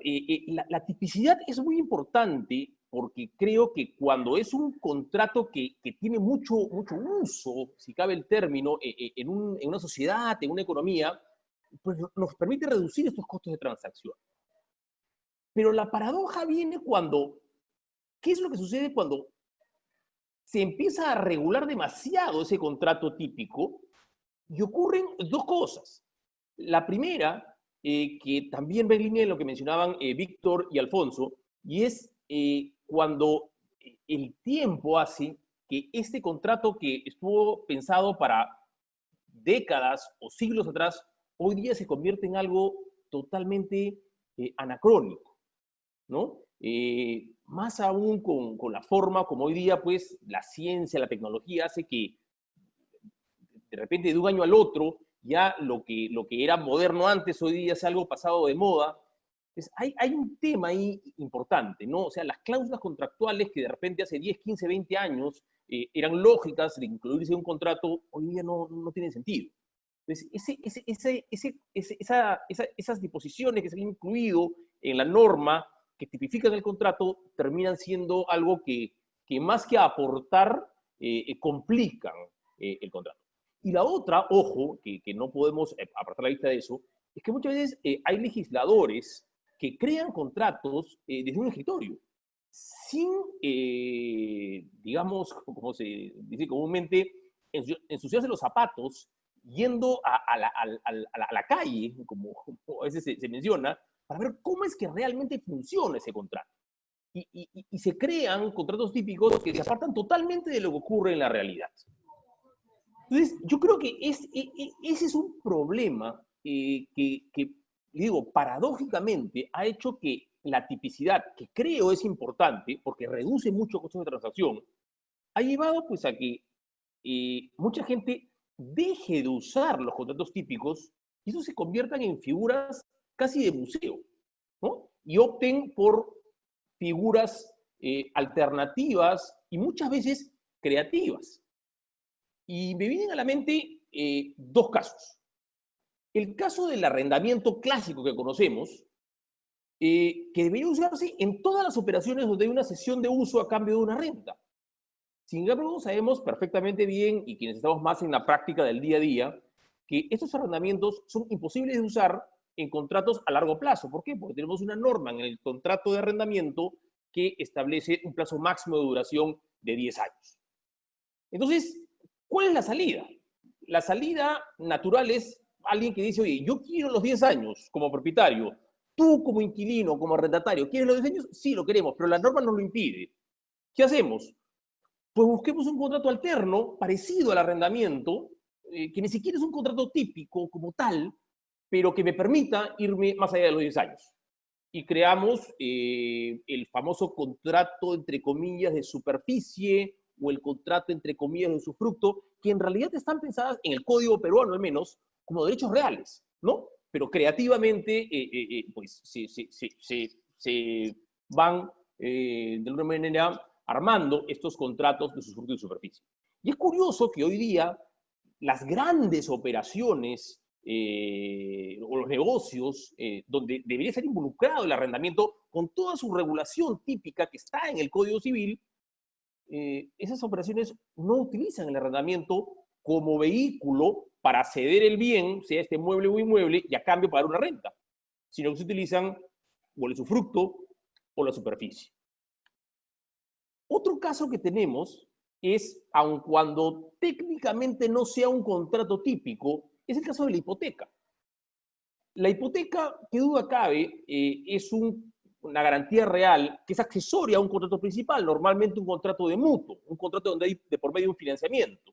la tipicidad es muy importante porque creo que cuando es un contrato que tiene mucho uso, si cabe el término, en una sociedad, en una economía, pues nos permite reducir estos costos de transacción. Pero la paradoja viene cuando, ¿qué es lo que sucede cuando se empieza a regular demasiado ese contrato típico? Y ocurren dos cosas. La primera, que también va en línea de lo que mencionaban Víctor y Alfonso, y es cuando el tiempo hace que este contrato que estuvo pensado para décadas o siglos atrás, hoy día se convierte en algo totalmente anacrónico, ¿no? Más aún con la forma como hoy día, pues, la ciencia, la tecnología hace que de repente de un año al otro, ya lo que era moderno antes, hoy día es algo pasado de moda. Pues hay un tema ahí importante, ¿no? O sea, las cláusulas contractuales que de repente hace 10, 15, 20 años eran lógicas de incluirse en un contrato, hoy día no tienen sentido. Entonces, esas disposiciones que se han incluido en la norma que tipifican el contrato terminan siendo algo que más que aportar, complican el contrato. Y la otra, ojo, que no podemos apartar la vista de eso, es que muchas veces hay legisladores que crean contratos desde un escritorio, sin, digamos, como se dice comúnmente, ensuciarse los zapatos, yendo a la calle, como a veces se menciona, para ver cómo es que realmente funciona ese contrato. Y se crean contratos típicos que se apartan totalmente de lo que ocurre en la realidad. Entonces, yo creo que ese es un problema que, digo, paradójicamente ha hecho que la tipicidad, que creo es importante, porque reduce mucho costos de transacción, ha llevado pues a que mucha gente deje de usar los contratos típicos y eso se conviertan en figuras casi de museo, ¿no? Y opten por figuras alternativas y muchas veces creativas. Y me vienen a la mente dos casos. El caso del arrendamiento clásico que conocemos, que debería usarse en todas las operaciones donde hay una cesión de uso a cambio de una renta. Sin embargo, sabemos perfectamente bien, y quienes estamos más en la práctica del día a día, que estos arrendamientos son imposibles de usar en contratos a largo plazo. ¿Por qué? Porque tenemos una norma en el contrato de arrendamiento que establece un plazo máximo de duración de 10 años. Entonces, ¿cuál es la salida? La salida natural es alguien que dice, oye, yo quiero los 10 años como propietario, tú como inquilino, como arrendatario, ¿quieres los 10 años? Sí, lo queremos, pero la norma nos lo impide. ¿Qué hacemos? Pues busquemos un contrato alterno parecido al arrendamiento, que ni siquiera es un contrato típico como tal, pero que me permita irme más allá de los 10 años. Y creamos el famoso contrato, entre comillas, de superficie o el contrato, entre comillas, de usufructo, que en realidad están pensadas en el código peruano, al menos, como derechos reales, ¿no? Pero creativamente, pues, se van, de alguna manera, armando estos contratos de usufructo y superficie. Y es curioso que hoy día las grandes operaciones o los negocios donde debería ser involucrado el arrendamiento con toda su regulación típica que está en el Código Civil, esas operaciones no utilizan el arrendamiento como vehículo para ceder el bien, sea este mueble o inmueble, y a cambio pagar una renta, sino que se utilizan o el usufructo o la superficie. Otro caso que tenemos es, aun cuando técnicamente no sea un contrato típico, es el caso de la hipoteca. La hipoteca, que duda cabe, es una garantía real que es accesoria a un contrato principal, normalmente un contrato de mutuo, un contrato donde hay de por medio un financiamiento.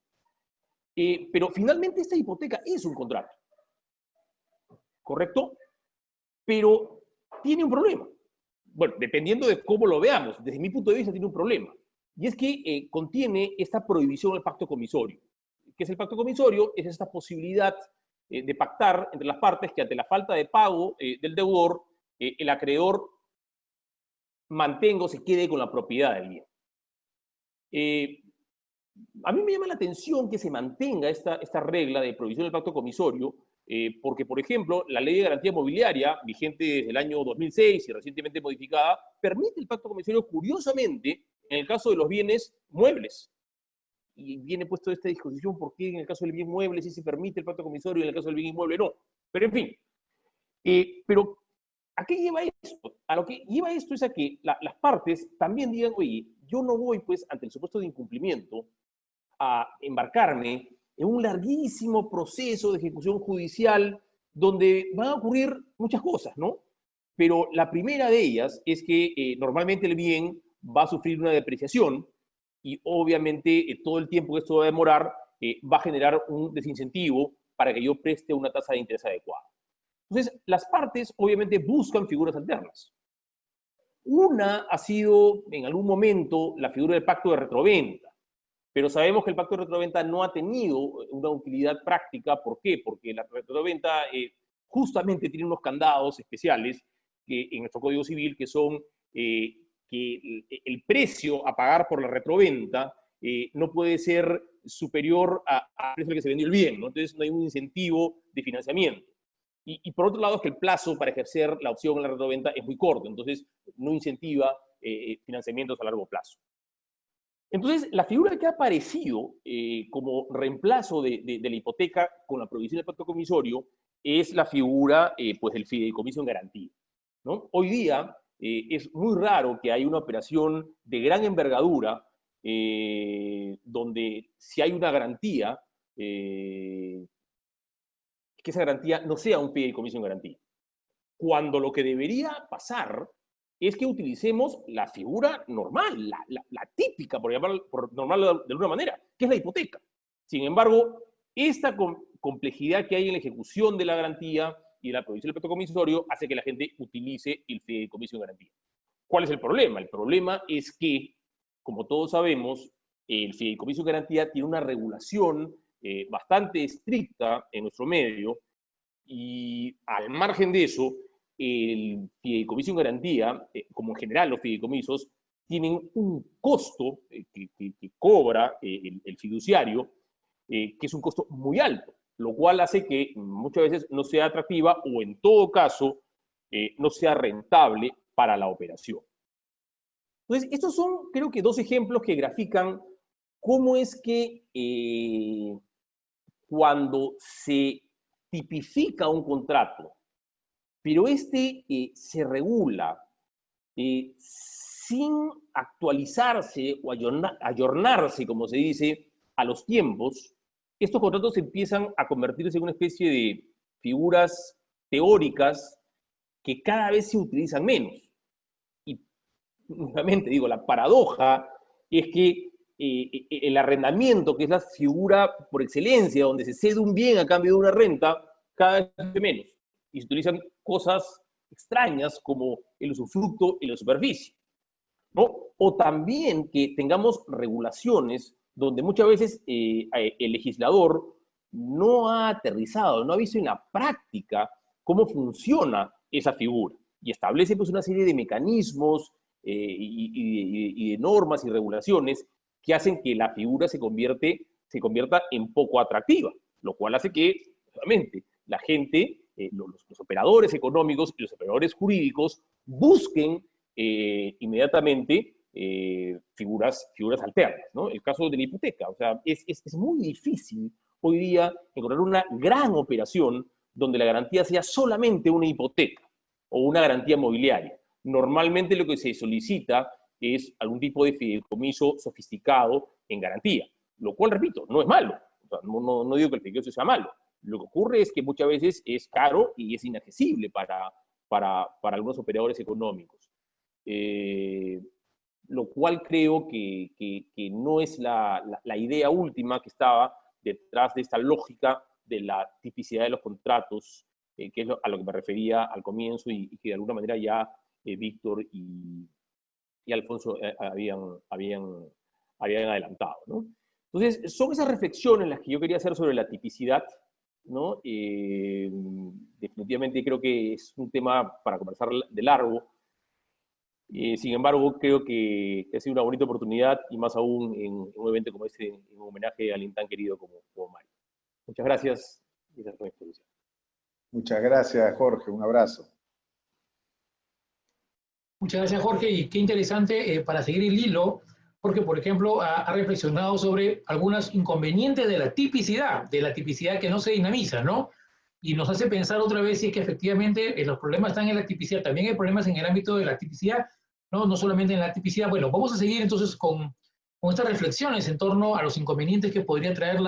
Pero finalmente esta hipoteca es un contrato, ¿correcto? Pero tiene un problema. Bueno, dependiendo de cómo lo veamos, desde mi punto de vista tiene un problema. Y es que contiene esta prohibición del pacto comisorio. ¿Qué es el pacto comisorio? Es esta posibilidad de pactar entre las partes que ante la falta de pago del deudor, el acreedor mantenga o se quede con la propiedad del bien. A mí me llama la atención que se mantenga esta regla de prohibición del pacto comisorio, porque, por ejemplo, la Ley de Garantía Mobiliaria, vigente desde el año 2006 y recientemente modificada, permite el pacto comisorio, curiosamente, en el caso de los bienes muebles. Y viene puesto esta discusión por qué en el caso del bien mueble sí se permite el pacto comisorio y en el caso del bien inmueble no. Pero, en fin. Pero, ¿a qué lleva esto? A lo que lleva esto es a que las partes también digan, oye, yo no voy, pues, ante el supuesto de incumplimiento, a embarcarme en un larguísimo proceso de ejecución judicial donde van a ocurrir muchas cosas, ¿no? Pero la primera de ellas es que normalmente el bien va a sufrir una depreciación y obviamente todo el tiempo que esto va a demorar va a generar un desincentivo para que yo preste una tasa de interés adecuada. Entonces, las partes obviamente buscan figuras alternas. Una ha sido en algún momento la figura del pacto de retroventa. Pero sabemos que el pacto de retroventa no ha tenido una utilidad práctica. ¿Por qué? Porque la retroventa justamente tiene unos candados especiales que, en nuestro Código Civil, que son que el precio a pagar por la retroventa no puede ser superior al precio al que se vendió el bien, ¿no? Entonces no hay un incentivo de financiamiento. Y por otro lado es que el plazo para ejercer la opción en la retroventa es muy corto, entonces no incentiva financiamientos a largo plazo. Entonces, la figura que ha aparecido como reemplazo de la hipoteca con la prohibición del pacto comisorio es la figura pues, del fideicomiso en garantía, ¿no? Hoy día es muy raro que haya una operación de gran envergadura donde si hay una garantía, que esa garantía no sea un fideicomiso en garantía. Cuando lo que debería pasar es que utilicemos la figura normal, la típica, por normal de alguna manera, que es la hipoteca. Sin embargo, esta complejidad que hay en la ejecución de la garantía y en la prohibición del pacto comisorio hace que la gente utilice el fideicomiso en garantía. ¿Cuál es el problema? El problema es que, como todos sabemos, el fideicomiso en garantía tiene una regulación bastante estricta en nuestro medio y al margen de eso, el fideicomiso en garantía, como en general los fideicomisos, tienen un costo que cobra el fiduciario, que es un costo muy alto, lo cual hace que muchas veces no sea atractiva o en todo caso no sea rentable para la operación. Entonces, estos son, creo que, dos ejemplos que grafican cómo es que cuando se tipifica un contrato pero se regula sin actualizarse o ayornarse, como se dice, a los tiempos. Estos contratos empiezan a convertirse en una especie de figuras teóricas que cada vez se utilizan menos. Y nuevamente digo, la paradoja es que el arrendamiento, que es la figura por excelencia, donde se cede un bien a cambio de una renta, cada vez se menos. Y se utilizan cosas extrañas como el usufructo y la superficie, ¿no? O también que tengamos regulaciones donde muchas veces el legislador no ha aterrizado, no ha visto en la práctica cómo funciona esa figura y establece pues una serie de mecanismos y de normas y regulaciones que hacen que la figura se convierta en poco atractiva, lo cual hace que, obviamente, la gente, los operadores económicos y los operadores jurídicos busquen inmediatamente figuras alternas, ¿no? El caso de la hipoteca, o sea, es muy difícil hoy día encontrar una gran operación donde la garantía sea solamente una hipoteca o una garantía mobiliaria. Normalmente lo que se solicita es algún tipo de fideicomiso sofisticado en garantía, lo cual, repito, no es malo. O sea, no digo que el fideicomiso sea malo. Lo que ocurre es que muchas veces es caro y es inaccesible para algunos operadores económicos. Lo cual creo que no es la idea última que estaba detrás de esta lógica de la tipicidad de los contratos, que es a lo que me refería al comienzo y que de alguna manera ya Víctor y Alfonso habían adelantado, ¿no? Entonces, son esas reflexiones las que yo quería hacer sobre la tipicidad, ¿no? Definitivamente creo que es un tema para conversar de largo. Sin embargo, creo que ha sido una bonita oportunidad, y más aún en un evento como este, en homenaje a alguien tan querido como Mario. Muchas gracias. Y esa fue mi exposición. Muchas gracias, Jorge. Un abrazo. Muchas gracias, Jorge, y qué interesante para seguir el hilo, porque, por ejemplo, ha reflexionado sobre algunos inconvenientes de la tipicidad que no se dinamiza, ¿no? Y nos hace pensar otra vez si es que efectivamente los problemas están en la tipicidad, también hay problemas en el ámbito de la tipicidad, no solamente en la tipicidad. Bueno, vamos a seguir entonces con estas reflexiones en torno a los inconvenientes que podría traer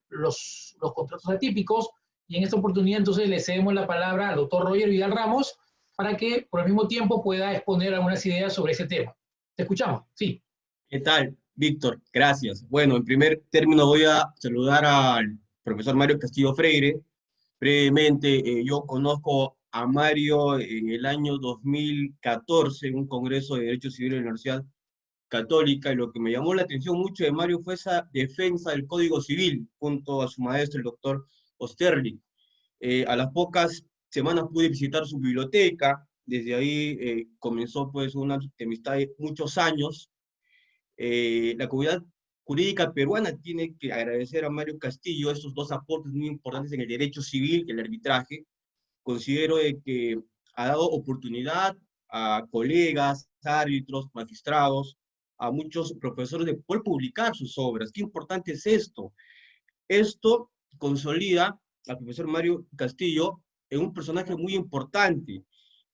los contratos atípicos, y en esta oportunidad entonces le cedemos la palabra al doctor Roger Vidal Ramos, para que por el mismo tiempo pueda exponer algunas ideas sobre ese tema. Te escuchamos, sí. ¿Qué tal, Víctor? Gracias. Bueno, en primer término voy a saludar al profesor Mario Castillo Freire. Brevemente, yo conozco a Mario en el año 2014 en un congreso de Derecho Civil en la Universidad Católica, y lo que me llamó la atención mucho de Mario fue esa defensa del Código Civil junto a su maestro, el doctor Osterling. A las pocas semanas pude visitar su biblioteca. Desde ahí comenzó pues una amistad de muchos años. La comunidad jurídica peruana tiene que agradecer a Mario Castillo estos dos aportes muy importantes en el derecho civil y el arbitraje. Considero que ha dado oportunidad a colegas, árbitros, magistrados, a muchos profesores de poder publicar sus obras. Qué importante es esto. Esto consolida al profesor Mario Castillo en un personaje muy importante.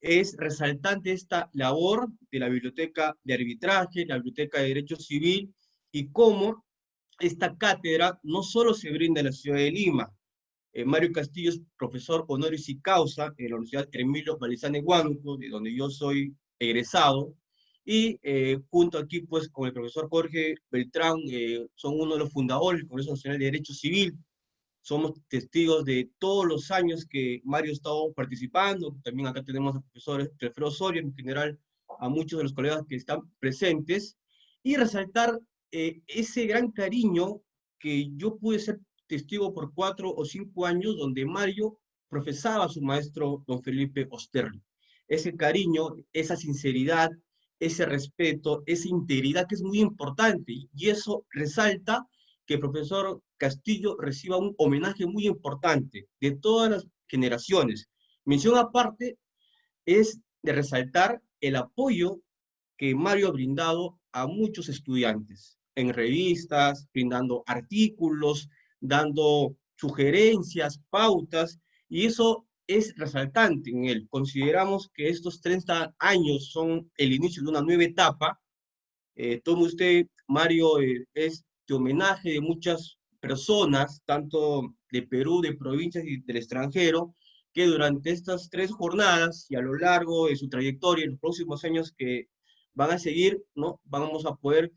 Es resaltante esta labor de la Biblioteca de Arbitraje, la Biblioteca de Derecho Civil, y cómo esta cátedra no solo se brinda en la ciudad de Lima. Mario Castillo es profesor honoris causa en la Universidad Emilio Balizán Huánuco, de donde yo soy egresado, y junto aquí pues con el profesor Jorge Beltrán, son uno de los fundadores del Congreso Nacional de Derecho Civil. Somos testigos de todos los años que Mario ha estado participando. También acá tenemos a profesor Alfredo Osorio, en general a muchos de los colegas que están presentes, y resaltar ese gran cariño que yo pude ser testigo por 4 o 5 años, donde Mario profesaba a su maestro don Felipe Osterling. Ese cariño, esa sinceridad, ese respeto, esa integridad que es muy importante, y eso resalta que el profesor Castillo reciba un homenaje muy importante de todas las generaciones. Mención aparte es de resaltar el apoyo que Mario ha brindado a muchos estudiantes en revistas, brindando artículos, dando sugerencias, pautas, y eso es resaltante en él. Consideramos que estos 30 años son el inicio de una nueva etapa. Tome usted, Mario, este homenaje de muchas personas, tanto de Perú, de provincias y del extranjero, que durante estas 3 jornadas y a lo largo de su trayectoria, en los próximos años que van a seguir, ¿no? Vamos a poder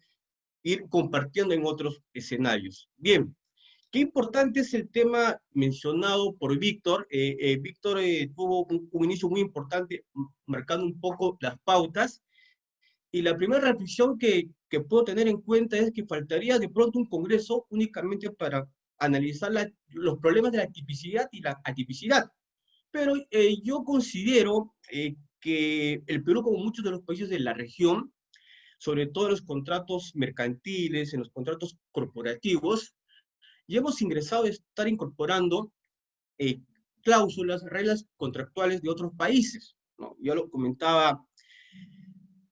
ir compartiendo en otros escenarios. Bien, qué importante es el tema mencionado por Víctor. Víctor tuvo un inicio muy importante, marcando un poco las pautas, y la primera reflexión que puedo tener en cuenta es que faltaría de pronto un congreso únicamente para analizar los problemas de la tipicidad y la atipicidad. Pero yo considero que el Perú, como muchos de los países de la región, sobre todo en los contratos mercantiles, en los contratos corporativos, y hemos ingresado a estar incorporando cláusulas, reglas contractuales de otros países, ¿no? Ya lo comentaba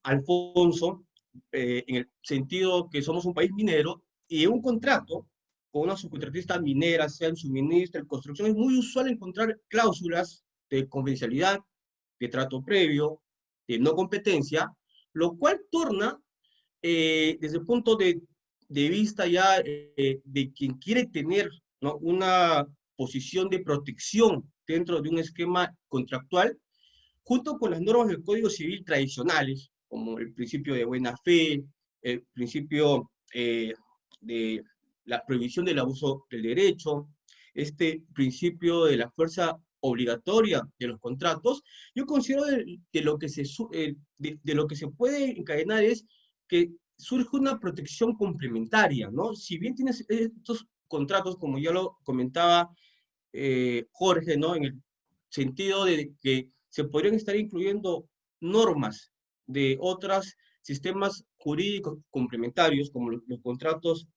Alfonso, en el sentido que somos un país minero, y un contrato con una subcontratista minera, sea en suministro, en construcción, es muy usual encontrar cláusulas de confidencialidad, de trato previo, de no competencia, lo cual torna, desde el punto de vista ya de quien quiere tener, ¿no?, una posición de protección dentro de un esquema contractual, junto con las normas del Código Civil tradicionales, como el principio de buena fe, el principio de la prohibición del abuso del derecho, este principio de la fuerza obligatoria de los contratos. Yo considero de lo que se puede encadenar es que surge una protección complementaria, ¿no? Si bien tienes estos contratos, como ya lo comentaba Jorge, ¿no?, en el sentido de que se podrían estar incluyendo normas de otros sistemas jurídicos complementarios, como los contratos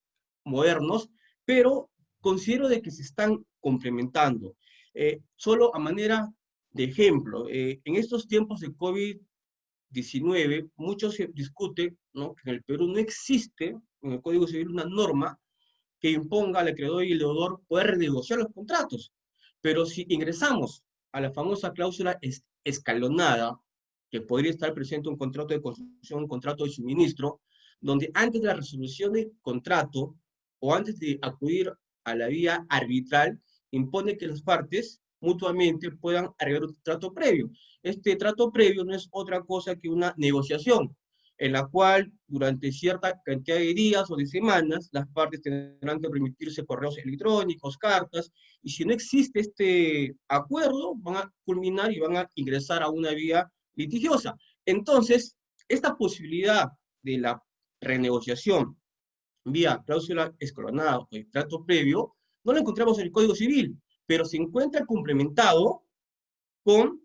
modernos, pero considero de que se están complementando. Solo a manera de ejemplo, en estos tiempos de COVID-19, mucho se discute, ¿no?, que en el Perú no existe en el Código Civil una norma que imponga al acreedor y el deudor poder renegociar los contratos. Pero si ingresamos a la famosa cláusula escalonada, que podría estar presente un contrato de construcción, un contrato de suministro, donde antes de la resolución del contrato o antes de acudir a la vía arbitral, impone que las partes mutuamente puedan arreglar un trato previo. Este trato previo no es otra cosa que una negociación, en la cual durante cierta cantidad de días o de semanas las partes tendrán que permitirse correos electrónicos, cartas, y si no existe este acuerdo, van a culminar y van a ingresar a una vía litigiosa. Entonces, esta posibilidad de la renegociación vía cláusula escalonada o trato previo, no la encontramos en el Código Civil, pero se encuentra complementado con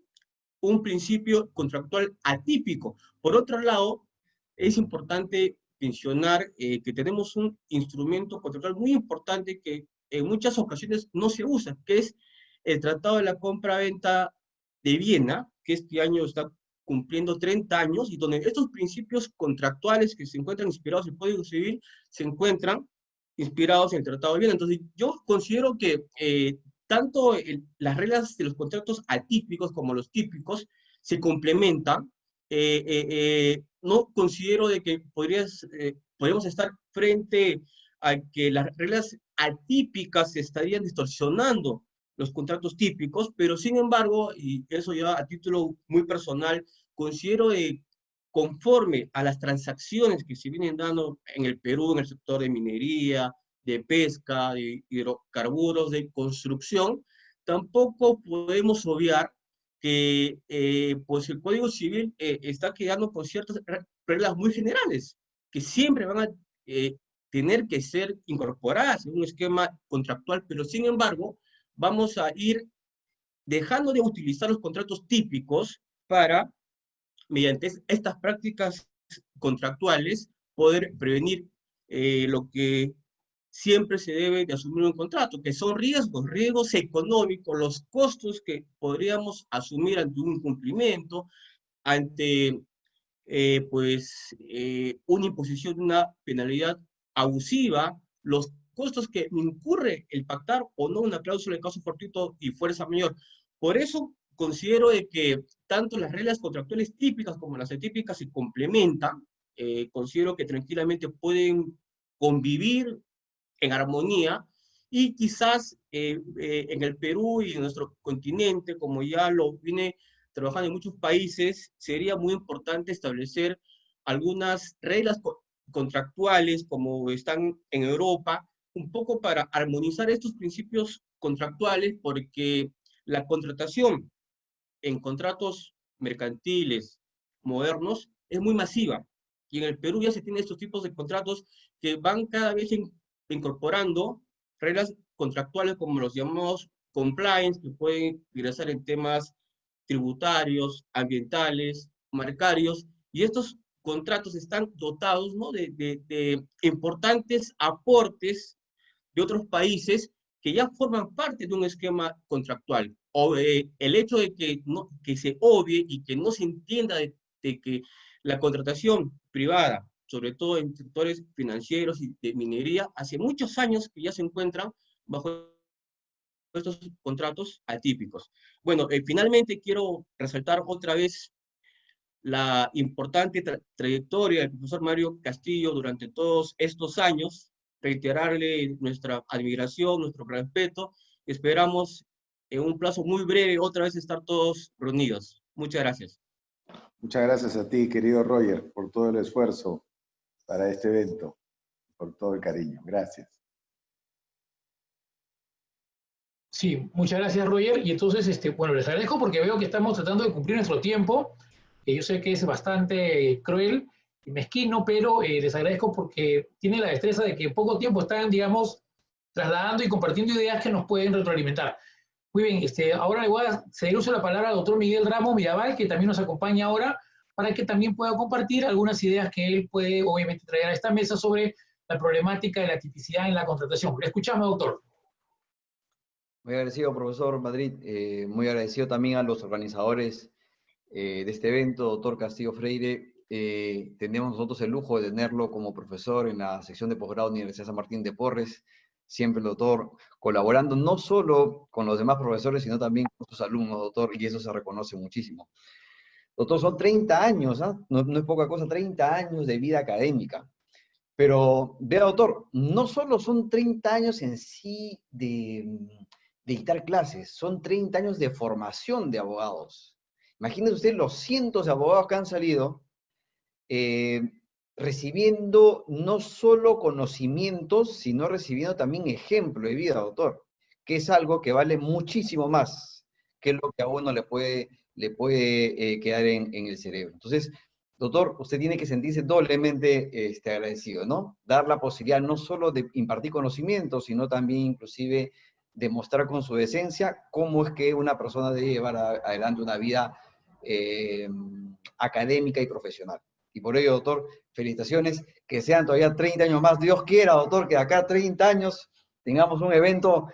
un principio contractual atípico. Por otro lado, es importante mencionar que tenemos un instrumento contractual muy importante que en muchas ocasiones no se usa, que es el Tratado de la Compra-Venta de Viena, que este año está cumpliendo 30 años, y donde estos principios contractuales que se encuentran inspirados en el Código Civil se encuentran inspirados en el Tratado de Viena. Entonces, yo considero que tanto las reglas de los contratos atípicos como los típicos se complementan. No considero de que podríamos estar frente a que las reglas atípicas estarían distorsionando los contratos típicos, pero sin embargo, y eso ya a título muy personal, considero conforme a las transacciones que se vienen dando en el Perú, en el sector de minería, de pesca, de hidrocarburos, de construcción, tampoco podemos obviar que pues el Código Civil está quedando con ciertas reglas muy generales, que siempre van a tener que ser incorporadas en un esquema contractual, pero sin embargo, vamos a ir dejando de utilizar los contratos típicos para, mediante estas prácticas contractuales, poder prevenir lo que siempre se debe de asumir un contrato, que son riesgos económicos, los costos que podríamos asumir ante un incumplimiento, ante una imposición de una penalidad abusiva, los costos que incurre el pactar o no una cláusula de caso fortuito y fuerza mayor. Por eso considero de que tanto las reglas contractuales típicas como las atípicas se complementan. Considero que tranquilamente pueden convivir en armonía, y quizás en el Perú y en nuestro continente, como ya lo viene trabajando en muchos países, sería muy importante establecer algunas reglas contractuales como están en Europa, un poco para armonizar estos principios contractuales, porque la contratación en contratos mercantiles modernos es muy masiva. Y en el Perú ya se tienen estos tipos de contratos que van cada vez incorporando reglas contractuales como los llamados compliance, que pueden ingresar en temas tributarios, ambientales, marcarios, y estos contratos están dotados, ¿no?, de importantes aportes de otros países que ya forman parte de un esquema contractual. O el hecho de que, no, que se obvie y que no se entienda de que la contratación privada, sobre todo en sectores financieros y de minería, hace muchos años que ya se encuentran bajo estos contratos atípicos. Bueno, finalmente quiero resaltar otra vez la importante trayectoria del profesor Mario Castillo durante todos estos años, reiterarle nuestra admiración, nuestro respeto. Esperamos en un plazo muy breve otra vez estar todos reunidos. Muchas gracias. Muchas gracias a ti, querido Roger, por todo el esfuerzo para este evento, por todo el cariño. Gracias. Sí, muchas gracias, Roger. Y entonces, bueno, les agradezco porque veo que estamos tratando de cumplir nuestro tiempo, que yo sé que es bastante cruel y mezquino, pero les agradezco porque tienen la destreza de que en poco tiempo están, digamos, trasladando y compartiendo ideas que nos pueden retroalimentar. Muy bien, ahora le voy a ceder uso la palabra al doctor Miguel Ramos Mirabal, que también nos acompaña ahora, para que también pueda compartir algunas ideas que él puede, obviamente, traer a esta mesa sobre la problemática de la tipicidad en la contratación. Le escuchamos, doctor. Muy agradecido, profesor Madrid. Muy agradecido también a los organizadores de este evento, doctor Castillo Freire. Tenemos nosotros el lujo de tenerlo como profesor en la sección de posgrado de la Universidad San Martín de Porres. Siempre el doctor colaborando no solo con los demás profesores, sino también con sus alumnos, doctor, y eso se reconoce muchísimo. Doctor, son 30 años, ¿eh? No es poca cosa, 30 años de vida académica. Pero, vea, doctor, no solo son 30 años en sí de dictar clases, son 30 años de formación de abogados. Imagínense usted los cientos de abogados que han salido recibiendo no solo conocimientos, sino recibiendo también ejemplo de vida, doctor, que es algo que vale muchísimo más que lo que a uno le puede quedar en el cerebro. Entonces, doctor, usted tiene que sentirse doblemente agradecido, ¿no? Dar la posibilidad no solo de impartir conocimientos, sino también inclusive demostrar con su esencia cómo es que una persona debe llevar adelante una vida académica y profesional. Y por ello, doctor, felicitaciones, que sean todavía 30 años más. Dios quiera, doctor, que de acá a 30 años tengamos un evento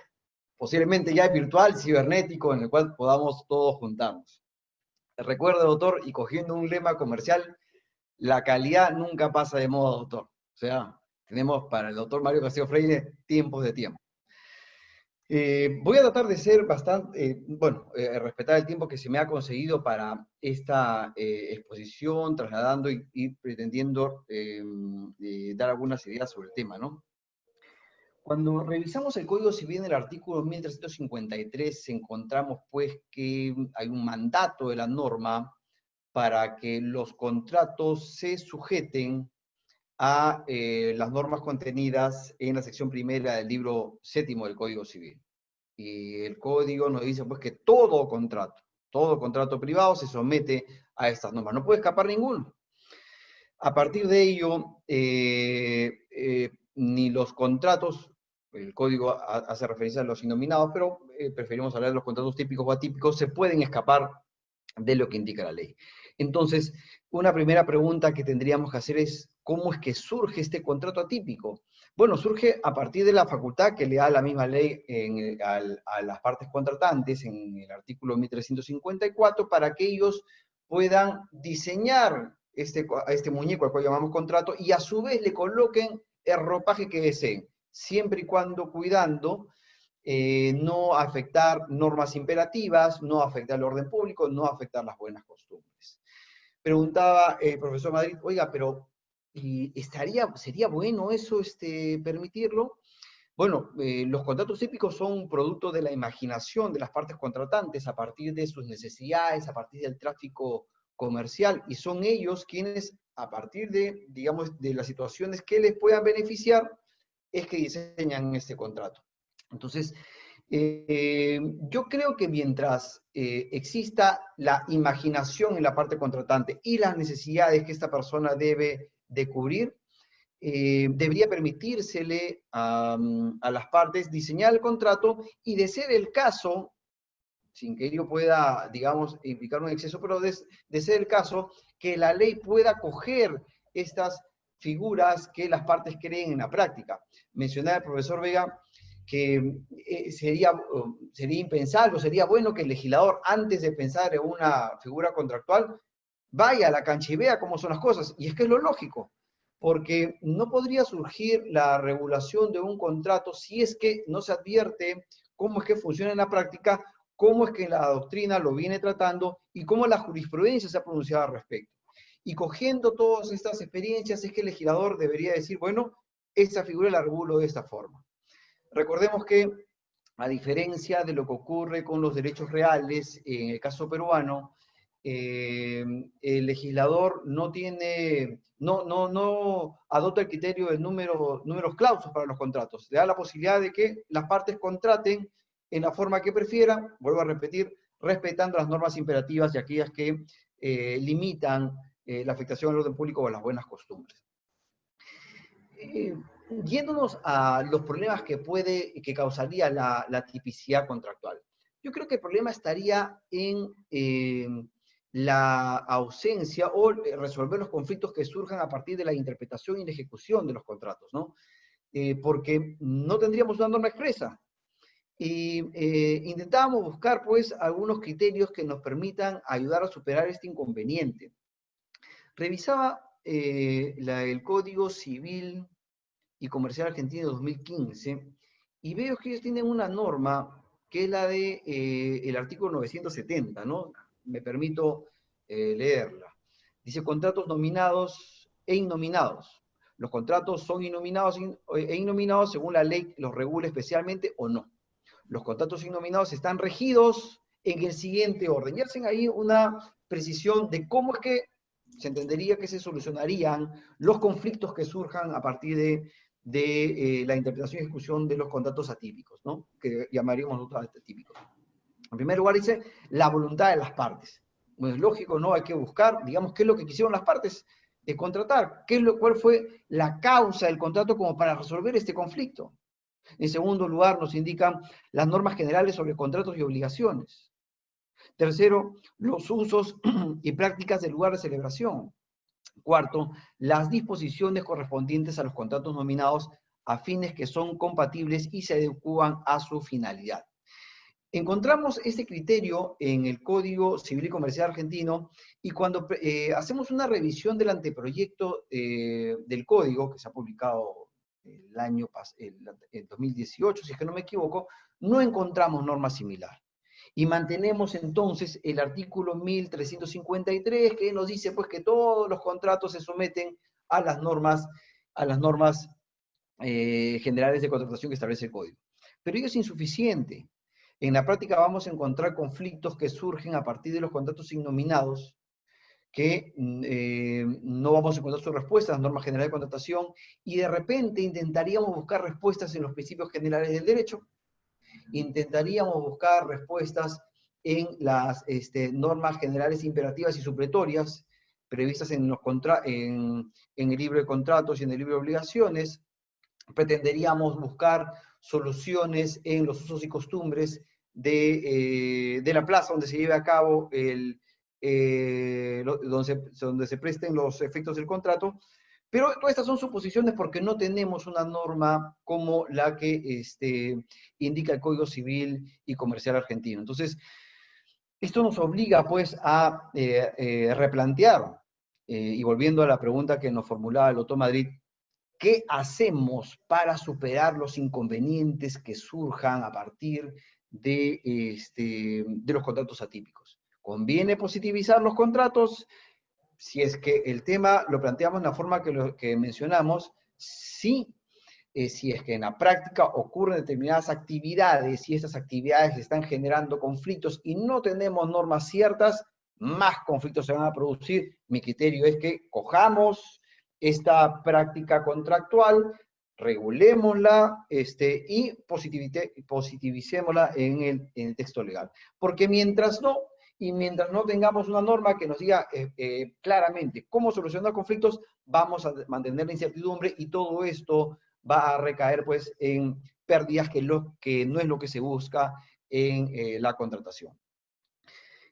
posiblemente ya virtual, cibernético, en el cual podamos todos juntarnos. Recuerde, doctor, y cogiendo un lema comercial, la calidad nunca pasa de moda, doctor. O sea, tenemos para el doctor Mario Castillo Freire tiempos de tiempo. Voy a tratar de ser bastante, respetar el tiempo que se me ha conseguido para esta exposición, trasladando y pretendiendo dar algunas ideas sobre el tema, ¿no? Cuando revisamos el Código Civil en el artículo 1353, encontramos pues que hay un mandato de la norma para que los contratos se sujeten a las normas contenidas en la sección primera del libro 7º del Código Civil. Y el código nos dice pues que todo contrato privado se somete a estas normas, no puede escapar ninguno. A partir de ello, ni los contratos, el código hace referencia a los innominados, pero preferimos hablar de los contratos típicos o atípicos, se pueden escapar de lo que indica la ley. Entonces, una primera pregunta que tendríamos que hacer es, ¿cómo es que surge este contrato atípico? Bueno, surge a partir de la facultad que le da la misma ley a las partes contratantes en el artículo 1354 para que ellos puedan diseñar este muñeco al cual llamamos contrato y a su vez le coloquen el ropaje que deseen, siempre y cuando cuidando no afectar normas imperativas, no afectar el orden público, no afectar las buenas costumbres. Preguntaba el profesor Madrid, oiga, pero ¿sería bueno eso, permitirlo? Bueno, los contratos típicos son un producto de la imaginación de las partes contratantes a partir de sus necesidades, a partir del tráfico comercial, y son ellos quienes, a partir de, digamos, de las situaciones que les puedan beneficiar, es que diseñan este contrato. Entonces, yo creo que mientras exista la imaginación en la parte contratante y las necesidades que esta persona debe de cubrir, debería permitírsele a las partes diseñar el contrato y, de ser el caso, sin que ello pueda, digamos, implicar un exceso, pero de ser el caso, que la ley pueda coger estas figuras que las partes creen en la práctica. Mencionaba el profesor Vega que sería impensable, o sería bueno que el legislador, antes de pensar en una figura contractual, vaya a la cancha y vea cómo son las cosas. Y es que es lo lógico, porque no podría surgir la regulación de un contrato si es que no se advierte cómo es que funciona en la práctica, cómo es que la doctrina lo viene tratando y cómo la jurisprudencia se ha pronunciado al respecto. Y cogiendo todas estas experiencias es que el legislador debería decir, bueno, esta figura la regulo de esta forma. Recordemos que, a diferencia de lo que ocurre con los derechos reales, en el caso peruano, el legislador no adopta el criterio de números clausos para los contratos. Le da la posibilidad de que las partes contraten en la forma que prefieran, vuelvo a repetir, respetando las normas imperativas y aquellas que limitan la afectación al orden público o las buenas costumbres. Yéndonos a los problemas que causaría la tipicidad contractual. Yo creo que el problema estaría en la ausencia o resolver los conflictos que surjan a partir de la interpretación y la ejecución de los contratos, ¿no? Porque no tendríamos una norma expresa. Y intentábamos buscar, pues, algunos criterios que nos permitan ayudar a superar este inconveniente. Revisaba el Código Civil y Comercial Argentino de 2015, y veo que ellos tienen una norma que es la de el artículo 970, ¿no? Me permito leerla. Dice: contratos nominados e innominados. Los contratos son innominados e innominados según la ley los regule especialmente o no. Los contratos innominados están regidos en el siguiente orden. Y hacen ahí una precisión de cómo es que se entendería que se solucionarían los conflictos que surjan a partir de la interpretación y ejecución de los contratos atípicos, ¿no? Que llamaríamos nosotros atípicos. En primer lugar dice la voluntad de las partes. Pues es lógico, ¿no? Hay que buscar, digamos, qué es lo que quisieron las partes de contratar, cuál fue la causa del contrato como para resolver este conflicto. En segundo lugar, nos indican las normas generales sobre contratos y obligaciones. Tercero, los usos y prácticas del lugar de celebración. Cuarto, las disposiciones correspondientes a los contratos nominados a fines que son compatibles y se adecuan a su finalidad. Encontramos este criterio en el Código Civil y Comercial Argentino, y cuando hacemos una revisión del anteproyecto del Código, que se ha publicado el 2018, si es que no me equivoco, no encontramos norma similar. Y mantenemos entonces el artículo 1353, que nos dice pues que todos los contratos se someten a las normas generales de contratación que establece el Código. Pero ello es insuficiente. En la práctica vamos a encontrar conflictos que surgen a partir de los contratos innominados, que no vamos a encontrar sus respuestas en las normas generales de contratación, y de repente intentaríamos buscar respuestas en los principios generales del derecho, intentaríamos buscar respuestas en las normas generales imperativas y supletorias previstas en el libro de contratos y en el libro de obligaciones, pretenderíamos buscar soluciones en los usos y costumbres de la plaza donde se lleve a cabo donde se presten los efectos del contrato, pero todas estas son suposiciones porque no tenemos una norma como la que indica el Código Civil y Comercial Argentino. Entonces, esto nos obliga pues a replantear, y volviendo a la pregunta que nos formulaba el doctor Madrid, ¿qué hacemos para superar los inconvenientes que surjan a partir de los contratos atípicos? ¿Conviene positivizar los contratos? Si es que el tema lo planteamos de la forma que mencionamos, sí. Si es que en la práctica ocurren determinadas actividades y estas actividades están generando conflictos y no tenemos normas ciertas, más conflictos se van a producir. Mi criterio es que cojamos esta práctica contractual, regulémosla y positivicémosla en el texto legal. Porque mientras no tengamos una norma que nos diga claramente cómo solucionar conflictos, vamos a mantener la incertidumbre y todo esto va a recaer pues en pérdidas que no es lo que se busca en la contratación.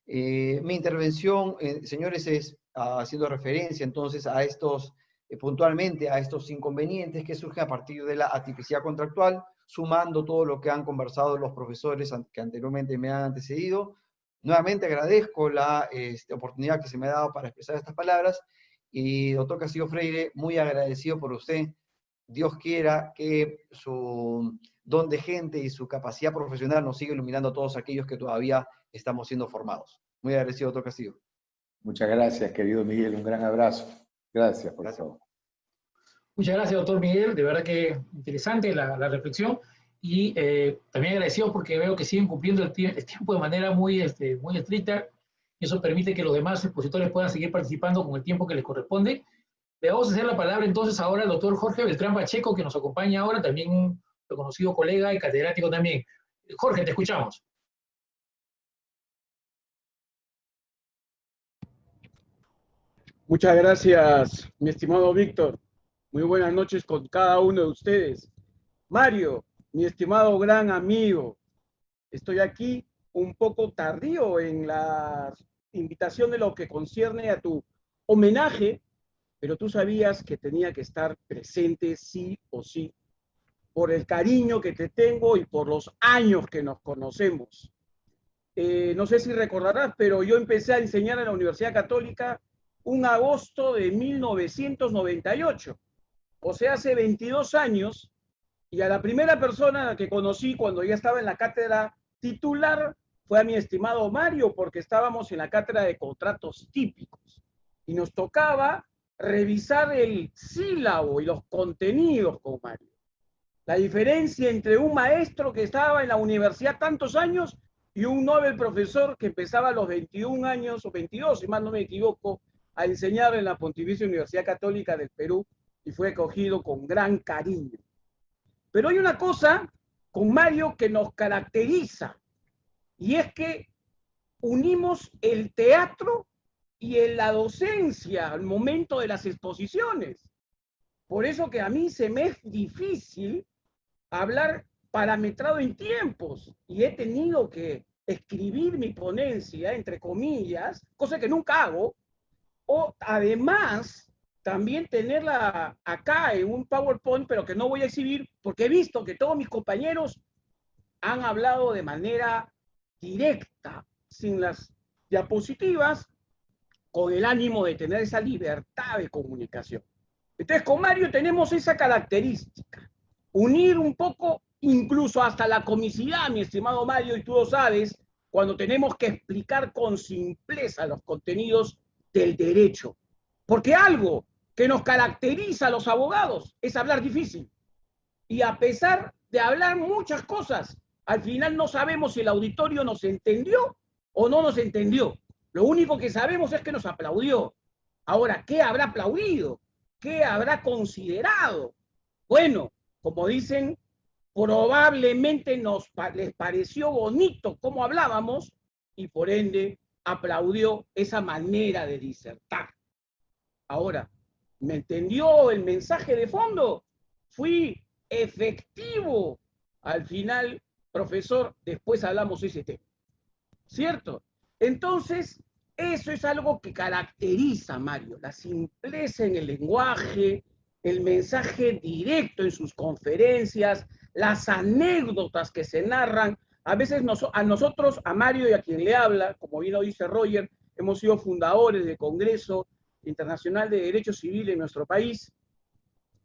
Mi intervención, señores, es haciendo referencia entonces a estos, puntualmente a estos inconvenientes que surgen a partir de la atipicidad contractual, sumando todo lo que han conversado los profesores que anteriormente me han antecedido. Nuevamente agradezco la oportunidad que se me ha dado para expresar estas palabras y doctor Castillo Freire, muy agradecido por usted. Dios quiera que su don de gente y su capacidad profesional nos siga iluminando a todos aquellos que todavía estamos siendo formados. Muy agradecido, doctor Castillo. Muchas gracias, querido Miguel. Un gran abrazo. Gracias por todo. Muchas gracias, doctor Miguel. De verdad que interesante la reflexión. Y también agradecido porque veo que siguen cumpliendo el tiempo de manera muy estricta. Eso permite que los demás expositores puedan seguir participando con el tiempo que les corresponde. Le vamos a hacer la palabra entonces ahora al doctor Jorge Beltrán Pacheco, que nos acompaña ahora, también un reconocido colega y catedrático también. Jorge, te escuchamos. Muchas gracias, mi estimado Víctor. Muy buenas noches con cada uno de ustedes. Mario, mi estimado gran amigo, estoy aquí un poco tardío en la invitación de lo que concierne a tu homenaje, pero tú sabías que tenía que estar presente sí o sí, por el cariño que te tengo y por los años que nos conocemos. No sé si recordarás, pero yo empecé a enseñar en la Universidad Católica un agosto de 1998, o sea, hace 22 años, y a la primera persona que conocí cuando ya estaba en la cátedra titular fue a mi estimado Mario, porque estábamos en la cátedra de contratos típicos, y nos tocaba revisar el sílabo y los contenidos con Mario. La diferencia entre un maestro que estaba en la universidad tantos años y un Nobel profesor que empezaba a los 21 años, o 22, si mal no me equivoco, a enseñar en la Pontificia Universidad Católica del Perú y fue acogido con gran cariño. Pero hay una cosa con Mario que nos caracteriza y es que unimos el teatro y en la docencia al momento de las exposiciones. Por eso que a mí se me es difícil hablar parametrado en tiempos y he tenido que escribir mi ponencia, entre comillas, cosa que nunca hago, o además también tenerla acá en un PowerPoint, pero que no voy a exhibir porque he visto que todos mis compañeros han hablado de manera directa, sin las diapositivas, con el ánimo de tener esa libertad de comunicación. Entonces, con Mario tenemos esa característica, unir un poco, incluso hasta la comicidad, mi estimado Mario, y tú lo sabes, cuando tenemos que explicar con simpleza los contenidos del derecho. Porque algo que nos caracteriza a los abogados es hablar difícil. Y a pesar de hablar muchas cosas, al final no sabemos si el auditorio nos entendió o no nos entendió. Lo único que sabemos es que nos aplaudió. Ahora, ¿qué habrá aplaudido? ¿Qué habrá considerado? Bueno, como dicen, probablemente les pareció bonito cómo hablábamos y por ende aplaudió esa manera de disertar. Ahora, ¿me entendió el mensaje de fondo? Fui efectivo. Al final, profesor, después hablamos de ese tema. ¿Cierto? Entonces, eso es algo que caracteriza a Mario, la simpleza en el lenguaje, el mensaje directo en sus conferencias, las anécdotas que se narran. A veces a nosotros, a Mario y a quien le habla, como bien lo dice Roger, hemos sido fundadores del Congreso Internacional de Derecho Civil en nuestro país.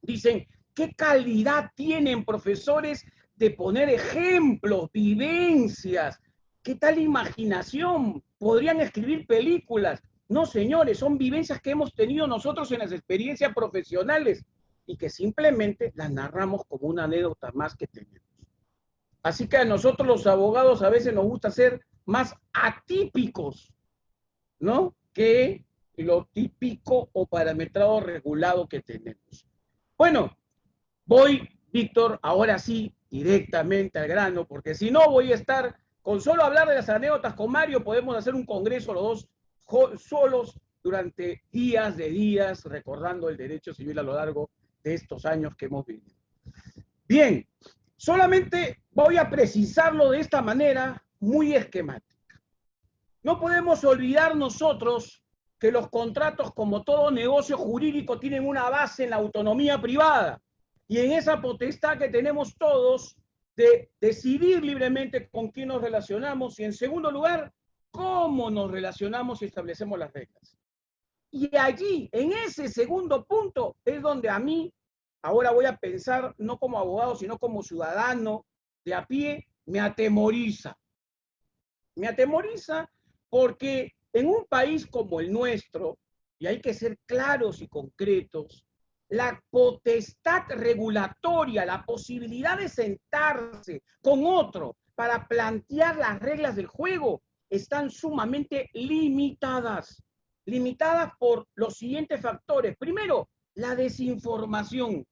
Dicen, ¿qué calidad tienen profesores de poner ejemplos, vivencias? ¿Qué tal imaginación? ¿Podrían escribir películas? No, señores, son vivencias que hemos tenido nosotros en las experiencias profesionales y que simplemente las narramos como una anécdota más que tenemos. Así que a nosotros los abogados a veces nos gusta ser más atípicos, ¿no? Que lo típico o parametrado regulado que tenemos. Bueno, voy, Víctor, ahora sí, directamente al grano, porque si no voy a estar, con solo hablar de las anécdotas con Mario, podemos hacer un congreso los dos solos durante días, recordando el derecho civil a lo largo de estos años que hemos vivido. Bien, solamente voy a precisarlo de esta manera muy esquemática. No podemos olvidar nosotros que los contratos, como todo negocio jurídico, tienen una base en la autonomía privada y en esa potestad que tenemos todos de decidir libremente con quién nos relacionamos y, en segundo lugar, cómo nos relacionamos y establecemos las reglas. Y allí, en ese segundo punto, es donde a mí, ahora voy a pensar no como abogado, sino como ciudadano de a pie, me atemoriza. Me atemoriza porque en un país como el nuestro, y hay que ser claros y concretos, la potestad regulatoria, la posibilidad de sentarse con otro para plantear las reglas del juego, están sumamente limitadas. Limitadas por los siguientes factores. Primero, la desinformación.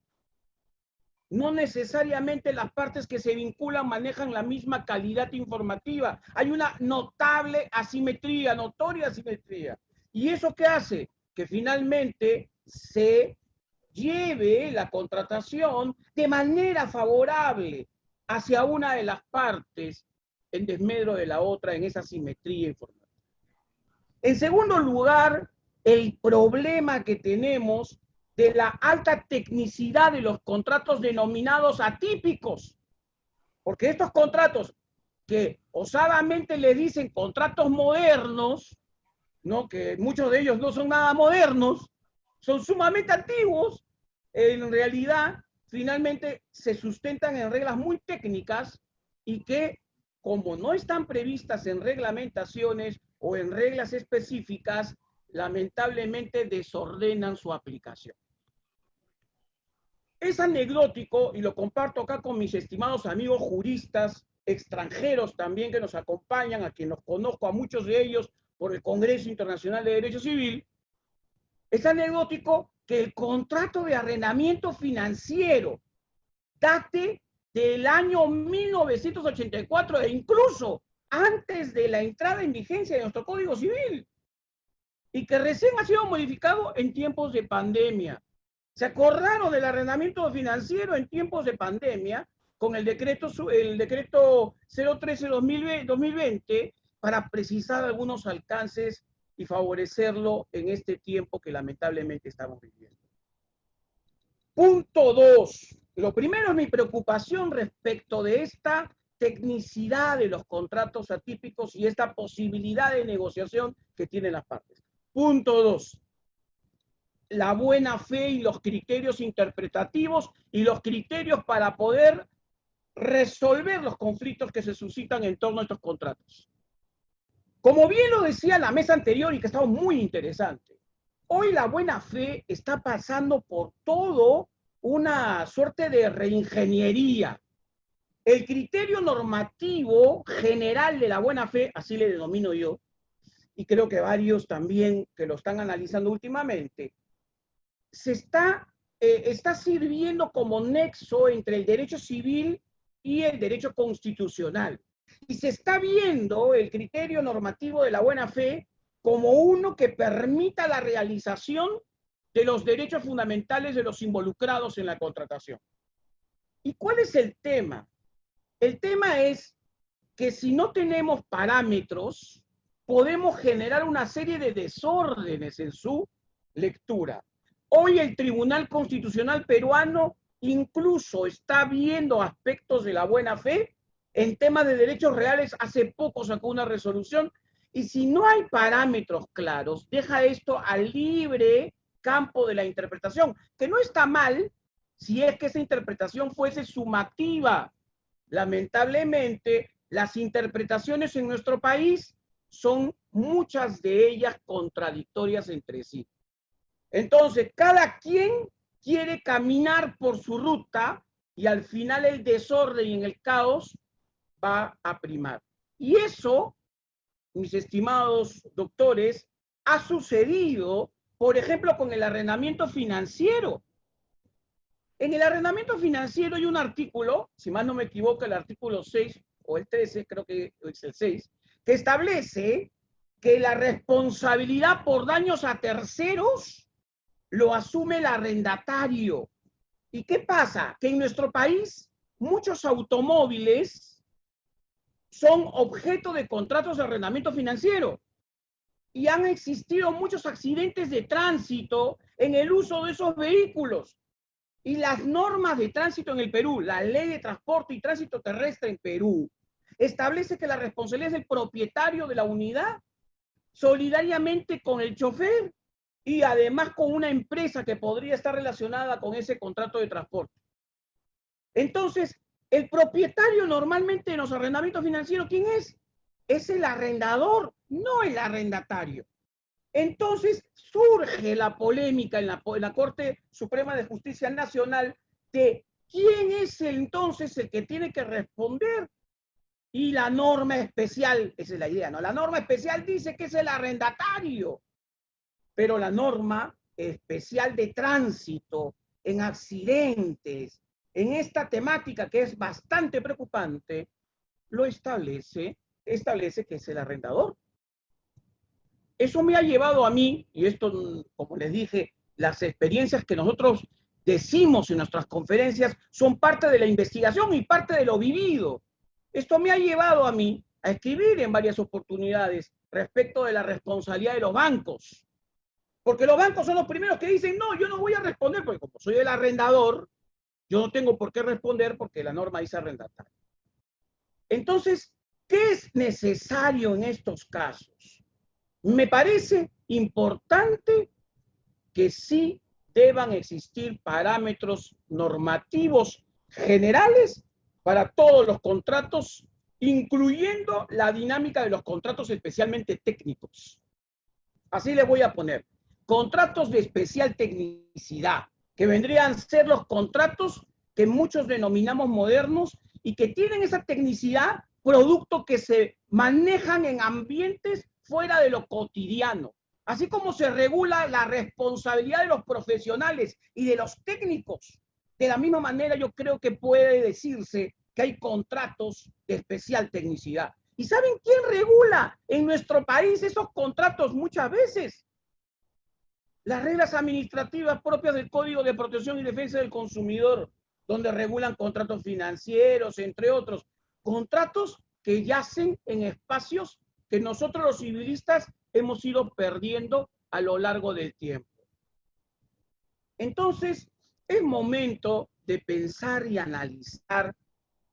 No necesariamente las partes que se vinculan manejan la misma calidad informativa. Hay una notable asimetría, notoria asimetría. ¿Y eso qué hace? Que finalmente se lleve la contratación de manera favorable hacia una de las partes en desmedro de la otra en esa asimetría informativa. En segundo lugar, el problema que tenemos de la alta tecnicidad de los contratos denominados atípicos. Porque estos contratos que osadamente le dicen contratos modernos, ¿no? Que muchos de ellos no son nada modernos, son sumamente antiguos, en realidad finalmente se sustentan en reglas muy técnicas y que, como no están previstas en reglamentaciones o en reglas específicas, lamentablemente desordenan su aplicación. Es anecdótico, y lo comparto acá con mis estimados amigos juristas extranjeros también que nos acompañan, a quien los conozco a muchos de ellos por el Congreso Internacional de Derecho Civil. Es anecdótico que el contrato de arrendamiento financiero date del año 1984 e incluso antes de la entrada en vigencia de nuestro Código Civil y que recién ha sido modificado en tiempos de pandemia. Se acordaron del arrendamiento financiero en tiempos de pandemia con el decreto 013-2020 para precisar algunos alcances y favorecerlo en este tiempo que lamentablemente estamos viviendo. Punto 2. Lo primero es mi preocupación respecto de esta tecnicidad de los contratos atípicos y esta posibilidad de negociación que tienen las partes. Punto 2. La buena fe y los criterios interpretativos y los criterios para poder resolver los conflictos que se suscitan en torno a estos contratos. Como bien lo decía la mesa anterior y que estaba muy interesante, hoy la buena fe está pasando por todo una suerte de reingeniería. El criterio normativo general de la buena fe, así le denomino yo, y creo que varios también que lo están analizando últimamente, se está sirviendo como nexo entre el derecho civil y el derecho constitucional. Y se está viendo el criterio normativo de la buena fe como uno que permita la realización de los derechos fundamentales de los involucrados en la contratación. ¿Y cuál es el tema? El tema es que si no tenemos parámetros, podemos generar una serie de desórdenes en su lectura. Hoy el Tribunal Constitucional peruano incluso está viendo aspectos de la buena fe en temas de derechos reales. Hace poco sacó una resolución y si no hay parámetros claros, deja esto al libre campo de la interpretación, que no está mal, si es que esa interpretación fuese sumativa. Lamentablemente, las interpretaciones en nuestro país son muchas de ellas contradictorias entre sí. Entonces, cada quien quiere caminar por su ruta y al final el desorden y el caos va a primar. Y eso, mis estimados doctores, ha sucedido, por ejemplo, con el arrendamiento financiero. En el arrendamiento financiero hay un artículo, si más no me equivoco, el artículo 6 o el 13, creo que es el 6, que establece que la responsabilidad por daños a terceros lo asume el arrendatario. ¿Y qué pasa? Que en nuestro país muchos automóviles son objeto de contratos de arrendamiento financiero y han existido muchos accidentes de tránsito en el uso de esos vehículos. Y las normas de tránsito en el Perú, la Ley de Transporte y Tránsito Terrestre en Perú, establece que la responsabilidad es del propietario de la unidad, solidariamente con el chofer y además con una empresa que podría estar relacionada con ese contrato de transporte. Entonces, el propietario normalmente en los arrendamientos financieros, ¿quién es? Es el arrendador, no el arrendatario. Entonces surge la polémica en la Corte Suprema de Justicia Nacional de quién es entonces el que tiene que responder. Y la norma especial, esa es la idea, ¿no? La norma especial dice que es el arrendatario, pero la norma especial de tránsito, en accidentes, en esta temática que es bastante preocupante, lo establece que es el arrendador. Eso me ha llevado a mí, y esto, como les dije, las experiencias que nosotros decimos en nuestras conferencias son parte de la investigación y parte de lo vivido. Esto me ha llevado a mí a escribir en varias oportunidades respecto de la responsabilidad de los bancos. Porque los bancos son los primeros que dicen, no, yo no voy a responder, porque como soy el arrendador, yo no tengo por qué responder porque la norma dice arrendatario. Entonces, ¿qué es necesario en estos casos? Me parece importante que sí deban existir parámetros normativos generales para todos los contratos, incluyendo la dinámica de los contratos especialmente técnicos. Así les voy a poner. Contratos de especial tecnicidad, que vendrían a ser los contratos que muchos denominamos modernos y que tienen esa tecnicidad producto que se manejan en ambientes fuera de lo cotidiano. Así como se regula la responsabilidad de los profesionales y de los técnicos, de la misma manera yo creo que puede decirse que hay contratos de especial tecnicidad. ¿Y saben quién regula en nuestro país esos contratos muchas veces? Las reglas administrativas propias del Código de Protección y Defensa del Consumidor, donde regulan contratos financieros, entre otros. Contratos que yacen en espacios que nosotros los civilistas hemos ido perdiendo a lo largo del tiempo. Entonces, es momento de pensar y analizar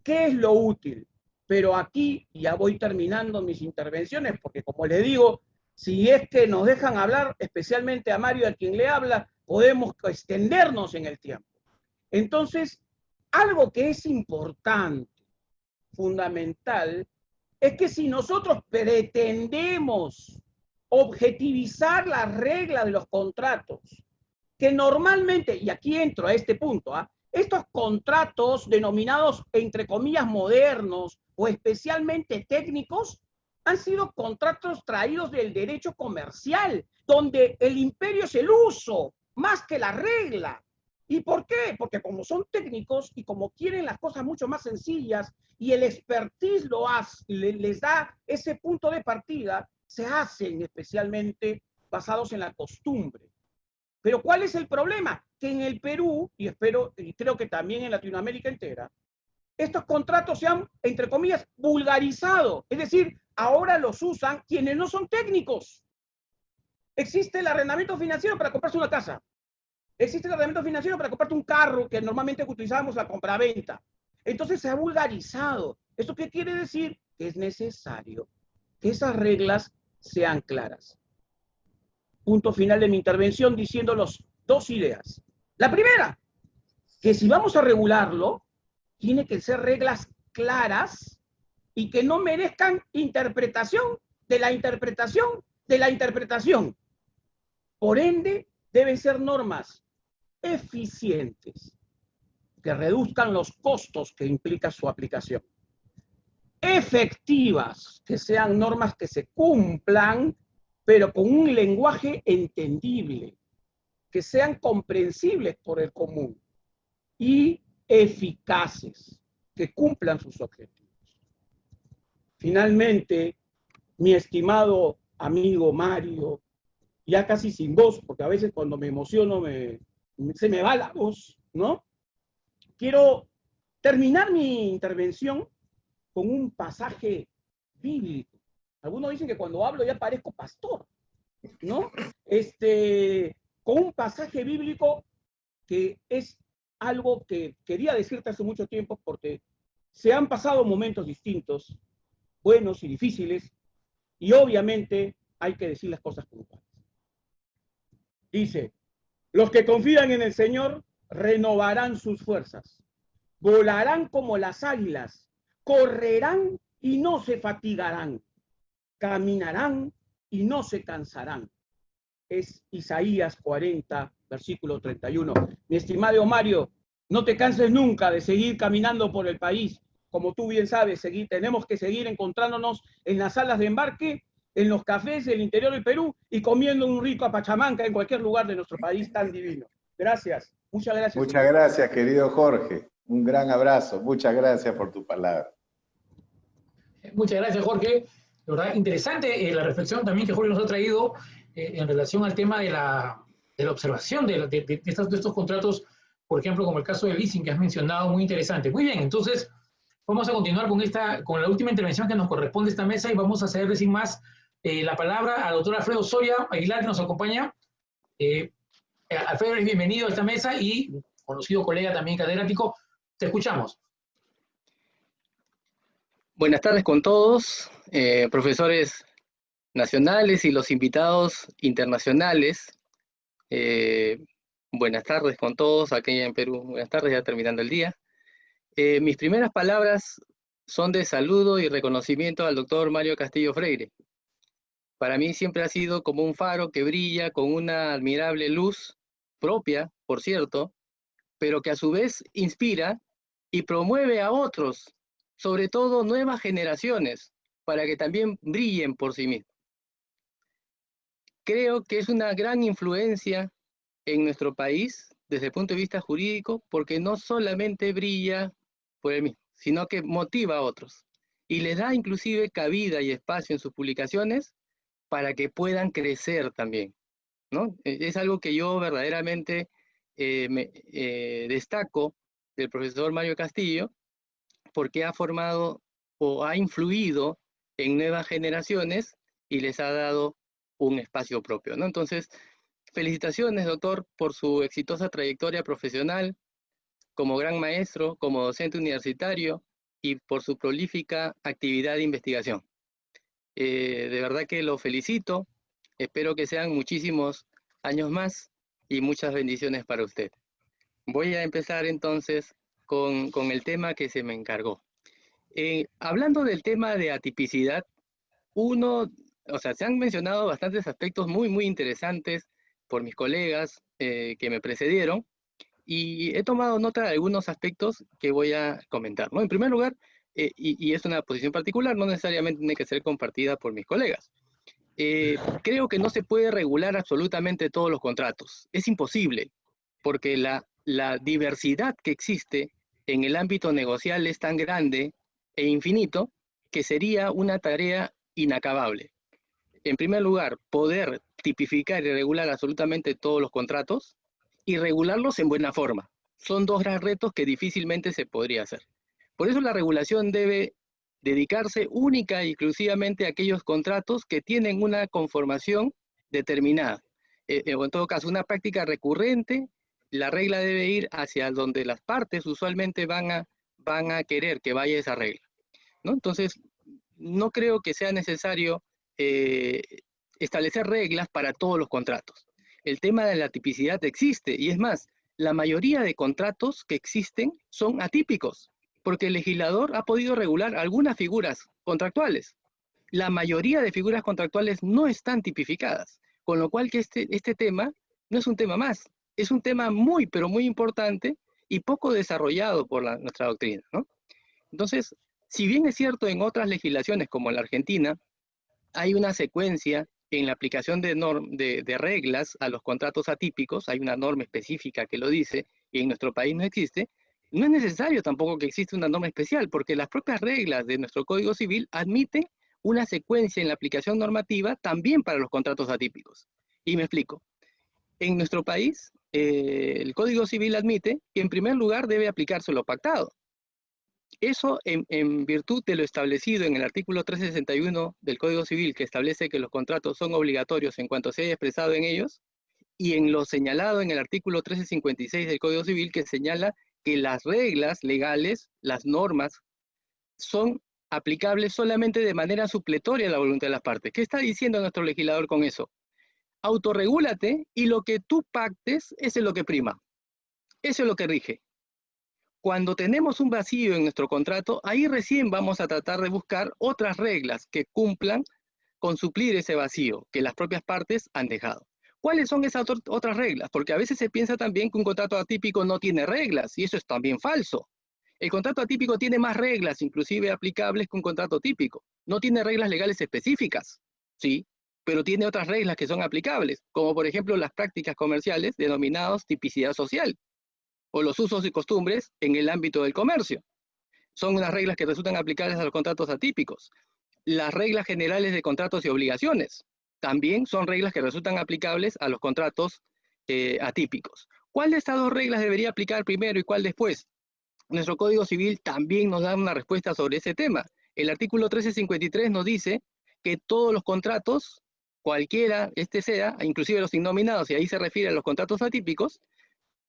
qué es lo útil. Pero aquí ya voy terminando mis intervenciones, porque como les digo, si es que nos dejan hablar, especialmente a Mario, a quien le habla, podemos extendernos en el tiempo. Entonces, algo que es importante, fundamental, es que si nosotros pretendemos objetivizar las reglas de los contratos, que normalmente, y aquí entro a este punto, estos contratos denominados, entre comillas, modernos o especialmente técnicos, han sido contratos traídos del derecho comercial, donde el imperio es el uso, más que la regla. ¿Y por qué? Porque como son técnicos y como quieren las cosas mucho más sencillas y el expertise les da ese punto de partida, se hacen especialmente basados en la costumbre. Pero ¿cuál es el problema? Que en el Perú, y creo que también en Latinoamérica entera, estos contratos se han, entre comillas, vulgarizado. Es decir, ahora los usan quienes no son técnicos. Existe el arrendamiento financiero para comprarse una casa. Existe el arrendamiento financiero para comprarte un carro, que normalmente utilizábamos la compraventa. Entonces se ha vulgarizado. ¿Esto qué quiere decir? Que es necesario que esas reglas sean claras. Punto final de mi intervención diciendo las dos ideas. La primera, que si vamos a regularlo, tiene que ser reglas claras y que no merezcan interpretación de la interpretación de la interpretación. Por ende, deben ser normas eficientes, que reduzcan los costos que implica su aplicación. Efectivas, que sean normas que se cumplan, pero con un lenguaje entendible, que sean comprensibles por el común. Y eficaces, que cumplan sus objetivos. Finalmente, mi estimado amigo Mario, ya casi sin voz, porque a veces cuando me emociono se me va la voz, ¿no? Quiero terminar mi intervención con un pasaje bíblico. Algunos dicen que cuando hablo ya parezco pastor, ¿no? Con un pasaje bíblico que es algo que quería decirte hace mucho tiempo, porque se han pasado momentos distintos, buenos y difíciles, y obviamente hay que decir las cosas como son. Dice, los que confían en el Señor renovarán sus fuerzas, volarán como las águilas, correrán y no se fatigarán, caminarán y no se cansarán. Es Isaías 40, versículo 31. Mi estimado Mario, no te canses nunca de seguir caminando por el país. Como tú bien sabes, tenemos que seguir encontrándonos en las salas de embarque, en los cafés del interior del Perú y comiendo un rico apachamanca en cualquier lugar de nuestro país tan divino. Gracias. Muchas gracias. Muchas gracias, querido Jorge. Un gran abrazo. Muchas gracias por tu palabra. Muchas gracias, Jorge. De verdad, interesante la reflexión también que Jorge nos ha traído en relación al tema de la observación de estos contratos, por ejemplo, como el caso del leasing que has mencionado, muy interesante. Muy bien, entonces vamos a continuar con la última intervención que nos corresponde a esta mesa y vamos a cederle sin más la palabra al doctor Alfredo Soria Aguilar, que nos acompaña. Alfredo, es bienvenido a esta mesa y conocido colega también catedrático. Te escuchamos. Buenas tardes con todos, profesores nacionales y los invitados internacionales. Buenas tardes con todos, aquí en Perú. Buenas tardes, ya terminando el día. Mis primeras palabras son de saludo y reconocimiento al doctor Mario Castillo Freire. Para mí siempre ha sido como un faro que brilla con una admirable luz propia, por cierto, pero que a su vez inspira y promueve a otros, sobre todo nuevas generaciones, para que también brillen por sí mismos. Creo que es una gran influencia en nuestro país desde el punto de vista jurídico, porque no solamente brilla por él mismo, sino que motiva a otros y les da inclusive cabida y espacio en sus publicaciones para que puedan crecer también, ¿no? Es algo que yo verdaderamente destaco del profesor Mario Castillo, porque ha formado o ha influido en nuevas generaciones y les ha dado un espacio propio, ¿no? Entonces, felicitaciones, doctor, por su exitosa trayectoria profesional como gran maestro, como docente universitario y por su prolífica actividad de investigación. De verdad que lo felicito, espero que sean muchísimos años más y muchas bendiciones para usted. Voy a empezar entonces con el tema que se me encargó. Hablando del tema de atipicidad, se han mencionado bastantes aspectos muy interesantes por mis colegas que me precedieron, y he tomado nota de algunos aspectos que voy a comentar, ¿no? En primer lugar, y es una posición particular, no necesariamente tiene que ser compartida por mis colegas. Creo que no se puede regular absolutamente todos los contratos. Es imposible, porque la diversidad que existe en el ámbito negocial es tan grande e infinito que sería una tarea inacabable. En primer lugar, poder tipificar y regular absolutamente todos los contratos y regularlos en buena forma. Son dos gran retos que difícilmente se podría hacer. Por eso la regulación debe dedicarse única e exclusivamente a aquellos contratos que tienen una conformación determinada. O en todo caso, una práctica recurrente. La regla debe ir hacia donde las partes usualmente van a querer que vaya esa regla, ¿no? Entonces, no creo que sea necesario establecer reglas para todos los contratos. El tema de la tipicidad existe, y es más, la mayoría de contratos que existen son atípicos, porque el legislador ha podido regular algunas figuras contractuales. La mayoría de figuras contractuales no están tipificadas, con lo cual que este tema no es un tema más, es un tema muy, pero muy importante y poco desarrollado por nuestra doctrina, ¿no? Entonces, si bien es cierto en otras legislaciones como en la Argentina, hay una secuencia en la aplicación de reglas a los contratos atípicos, hay una norma específica que lo dice, y en nuestro país no existe, no es necesario tampoco que exista una norma especial, porque las propias reglas de nuestro Código Civil admiten una secuencia en la aplicación normativa también para los contratos atípicos. Y me explico. En nuestro país, el Código Civil admite que en primer lugar debe aplicarse lo pactado. Eso en virtud de lo establecido en el artículo 361 del Código Civil, que establece que los contratos son obligatorios en cuanto se haya expresado en ellos, y en lo señalado en el artículo 1356 del Código Civil, que señala que las reglas legales, las normas, son aplicables solamente de manera supletoria a la voluntad de las partes. ¿Qué está diciendo nuestro legislador con eso? Autorregúlate y lo que tú pactes, eso es lo que prima. Eso es lo que rige. Cuando tenemos un vacío en nuestro contrato, ahí recién vamos a tratar de buscar otras reglas que cumplan con suplir ese vacío que las propias partes han dejado. ¿Cuáles son esas otras reglas? Porque a veces se piensa también que un contrato atípico no tiene reglas, y eso es también falso. El contrato atípico tiene más reglas, inclusive aplicables, que un contrato típico. No tiene reglas legales específicas, sí, pero tiene otras reglas que son aplicables, como por ejemplo las prácticas comerciales denominadas tipicidad social, o los usos y costumbres en el ámbito del comercio. Son unas reglas que resultan aplicables a los contratos atípicos. Las reglas generales de contratos y obligaciones también son reglas que resultan aplicables a los contratos atípicos. ¿Cuál de estas dos reglas debería aplicar primero y cuál después? Nuestro Código Civil también nos da una respuesta sobre ese tema. El artículo 1353 nos dice que todos los contratos, cualquiera sea, inclusive los innominados, y ahí se refiere a los contratos atípicos,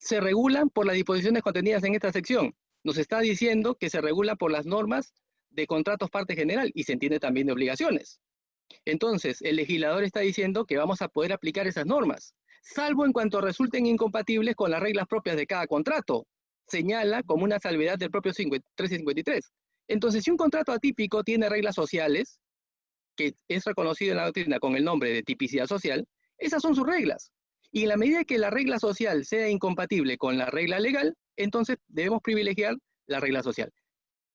se regulan por las disposiciones contenidas en esta sección. Nos está diciendo que se regula por las normas de contratos parte general y se entiende también de obligaciones. Entonces, el legislador está diciendo que vamos a poder aplicar esas normas, salvo en cuanto resulten incompatibles con las reglas propias de cada contrato. Señala como una salvedad del propio 1353. Entonces, si un contrato atípico tiene reglas sociales, que es reconocido en la doctrina con el nombre de tipicidad social, esas son sus reglas. Y en la medida que la regla social sea incompatible con la regla legal, entonces debemos privilegiar la regla social.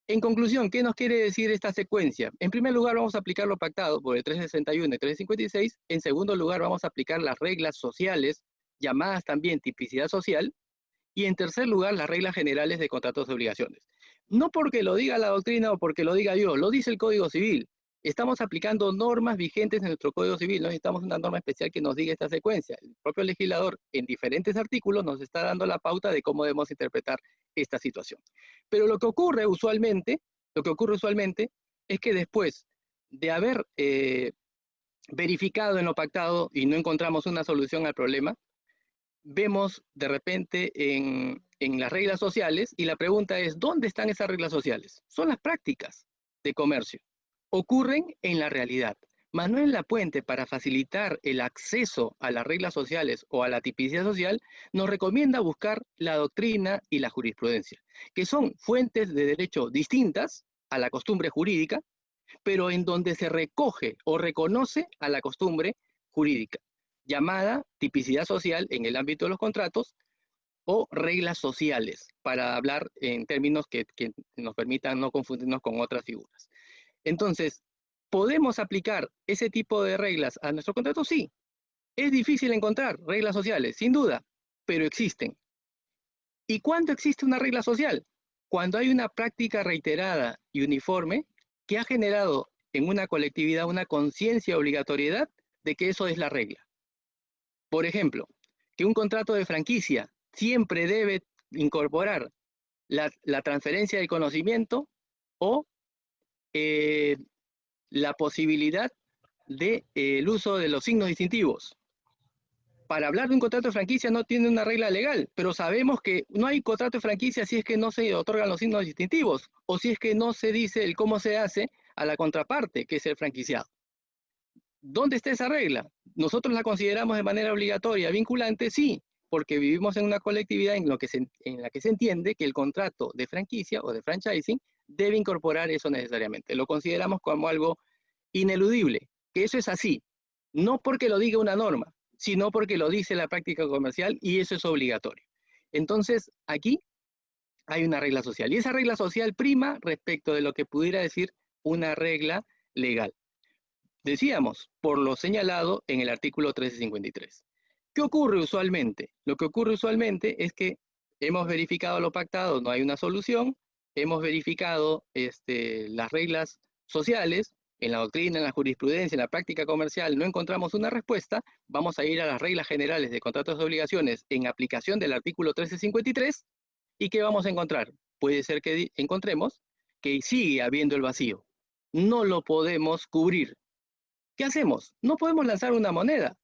En conclusión, ¿qué nos quiere decir esta secuencia? En primer lugar, vamos a aplicar lo pactado por el 361 y 356. En segundo lugar, vamos a aplicar las reglas sociales, llamadas también tipicidad social. Y en tercer lugar, las reglas generales de contratos de obligaciones. No porque lo diga la doctrina o porque lo diga yo, lo dice el Código Civil. Estamos aplicando normas vigentes en nuestro Código Civil, no necesitamos una norma especial que nos diga esta secuencia. El propio legislador, en diferentes artículos, nos está dando la pauta de cómo debemos interpretar esta situación. Pero lo que ocurre usualmente es que después de haber verificado en lo pactado y no encontramos una solución al problema, vemos de repente en las reglas sociales, y la pregunta es, ¿dónde están esas reglas sociales? Son las prácticas de comercio. Ocurren en la realidad. Manuel Lapuente, para facilitar el acceso a las reglas sociales o a la tipicidad social, nos recomienda buscar la doctrina y la jurisprudencia, que son fuentes de derecho distintas a la costumbre jurídica, pero en donde se recoge o reconoce a la costumbre jurídica, llamada tipicidad social en el ámbito de los contratos o reglas sociales, para hablar en términos que nos permitan no confundirnos con otras figuras. Entonces, ¿podemos aplicar ese tipo de reglas a nuestro contrato? Sí. Es difícil encontrar reglas sociales, sin duda, pero existen. ¿Y cuándo existe una regla social? Cuando hay una práctica reiterada y uniforme que ha generado en una colectividad una conciencia de obligatoriedad de que eso es la regla. Por ejemplo, que un contrato de franquicia siempre debe incorporar la transferencia del conocimiento o la posibilidad del uso de los signos distintivos. Para hablar de un contrato de franquicia no tiene una regla legal, pero sabemos que no hay contrato de franquicia si es que no se otorgan los signos distintivos, o si es que no se dice el cómo se hace a la contraparte, que es el franquiciado. ¿Dónde está esa regla? ¿Nosotros la consideramos de manera obligatoria, vinculante? Sí, porque vivimos en una colectividad en la que se entiende que el contrato de franquicia o de franchising debe incorporar eso necesariamente. Lo consideramos como algo ineludible, que eso es así, no porque lo diga una norma, sino porque lo dice la práctica comercial y eso es obligatorio. Entonces, aquí hay una regla social, y esa regla social prima respecto de lo que pudiera decir una regla legal. Decíamos, por lo señalado en el artículo 1353. ¿Qué ocurre usualmente? Lo que ocurre usualmente es que hemos verificado lo pactado, no hay una solución, hemos verificado las reglas sociales, en la doctrina, en la jurisprudencia, en la práctica comercial, no encontramos una respuesta, vamos a ir a las reglas generales de contratos de obligaciones en aplicación del artículo 1353, ¿y qué vamos a encontrar? Puede ser que encontremos que sigue habiendo el vacío, no lo podemos cubrir. ¿Qué hacemos? No podemos lanzar una moneda,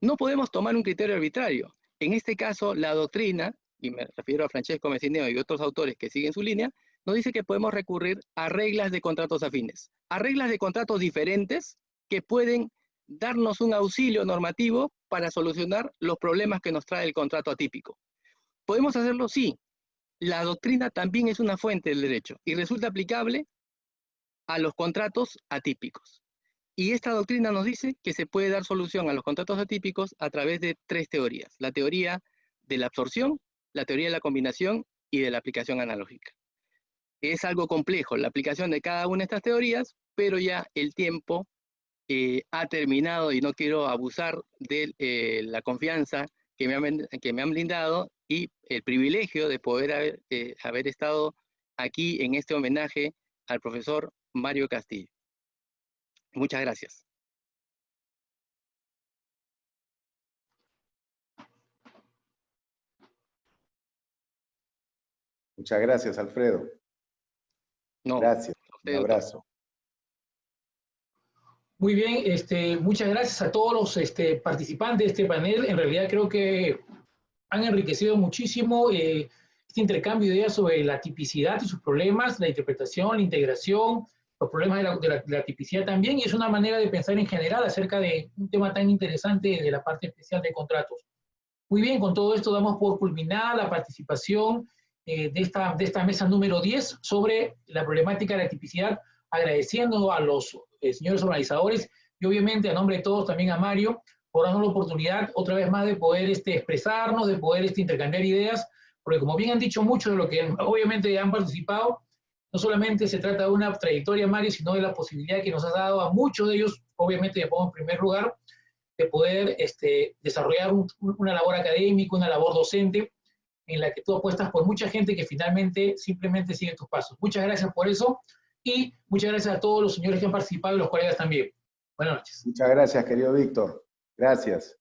no podemos tomar un criterio arbitrario. En este caso, la doctrina, y me refiero a Francesco Messineo y otros autores que siguen su línea, nos dice que podemos recurrir a reglas de contratos afines, a reglas de contratos diferentes que pueden darnos un auxilio normativo para solucionar los problemas que nos trae el contrato atípico. ¿Podemos hacerlo? Sí. La doctrina también es una fuente del derecho y resulta aplicable a los contratos atípicos. Y esta doctrina nos dice que se puede dar solución a los contratos atípicos a través de tres teorías. La teoría de la absorción, la teoría de la combinación y de la aplicación analógica. Es algo complejo la aplicación de cada una de estas teorías, pero ya el tiempo ha terminado y no quiero abusar de la confianza que me han brindado y el privilegio de poder haber estado aquí en este homenaje al profesor Mario Castillo. Muchas gracias. Muchas gracias, Alfredo. No, Gracias. Un abrazo. Muy bien, muchas gracias a todos los participantes de este panel. En realidad creo que han enriquecido muchísimo este intercambio de ideas sobre la tipicidad y sus problemas, la interpretación, la integración, los problemas de la tipicidad también, y es una manera de pensar en general acerca de un tema tan interesante de la parte especial de contratos. Muy bien, con todo esto damos por culminada la participación de esta mesa número 10 sobre la problemática de la tipicidad, agradeciendo a los señores organizadores y obviamente a nombre de todos también a Mario por darnos la oportunidad otra vez más de poder expresarnos, de poder intercambiar ideas, porque como bien han dicho muchos de los que obviamente han participado, no solamente se trata de una trayectoria, Mario, sino de la posibilidad que nos has dado a muchos de ellos, obviamente me pongo en primer lugar, de poder desarrollar una labor académica, una labor docente, en la que tú apuestas por mucha gente que finalmente simplemente sigue tus pasos. Muchas gracias por eso y muchas gracias a todos los señores que han participado y los colegas también. Buenas noches. Muchas gracias, querido Víctor. Gracias.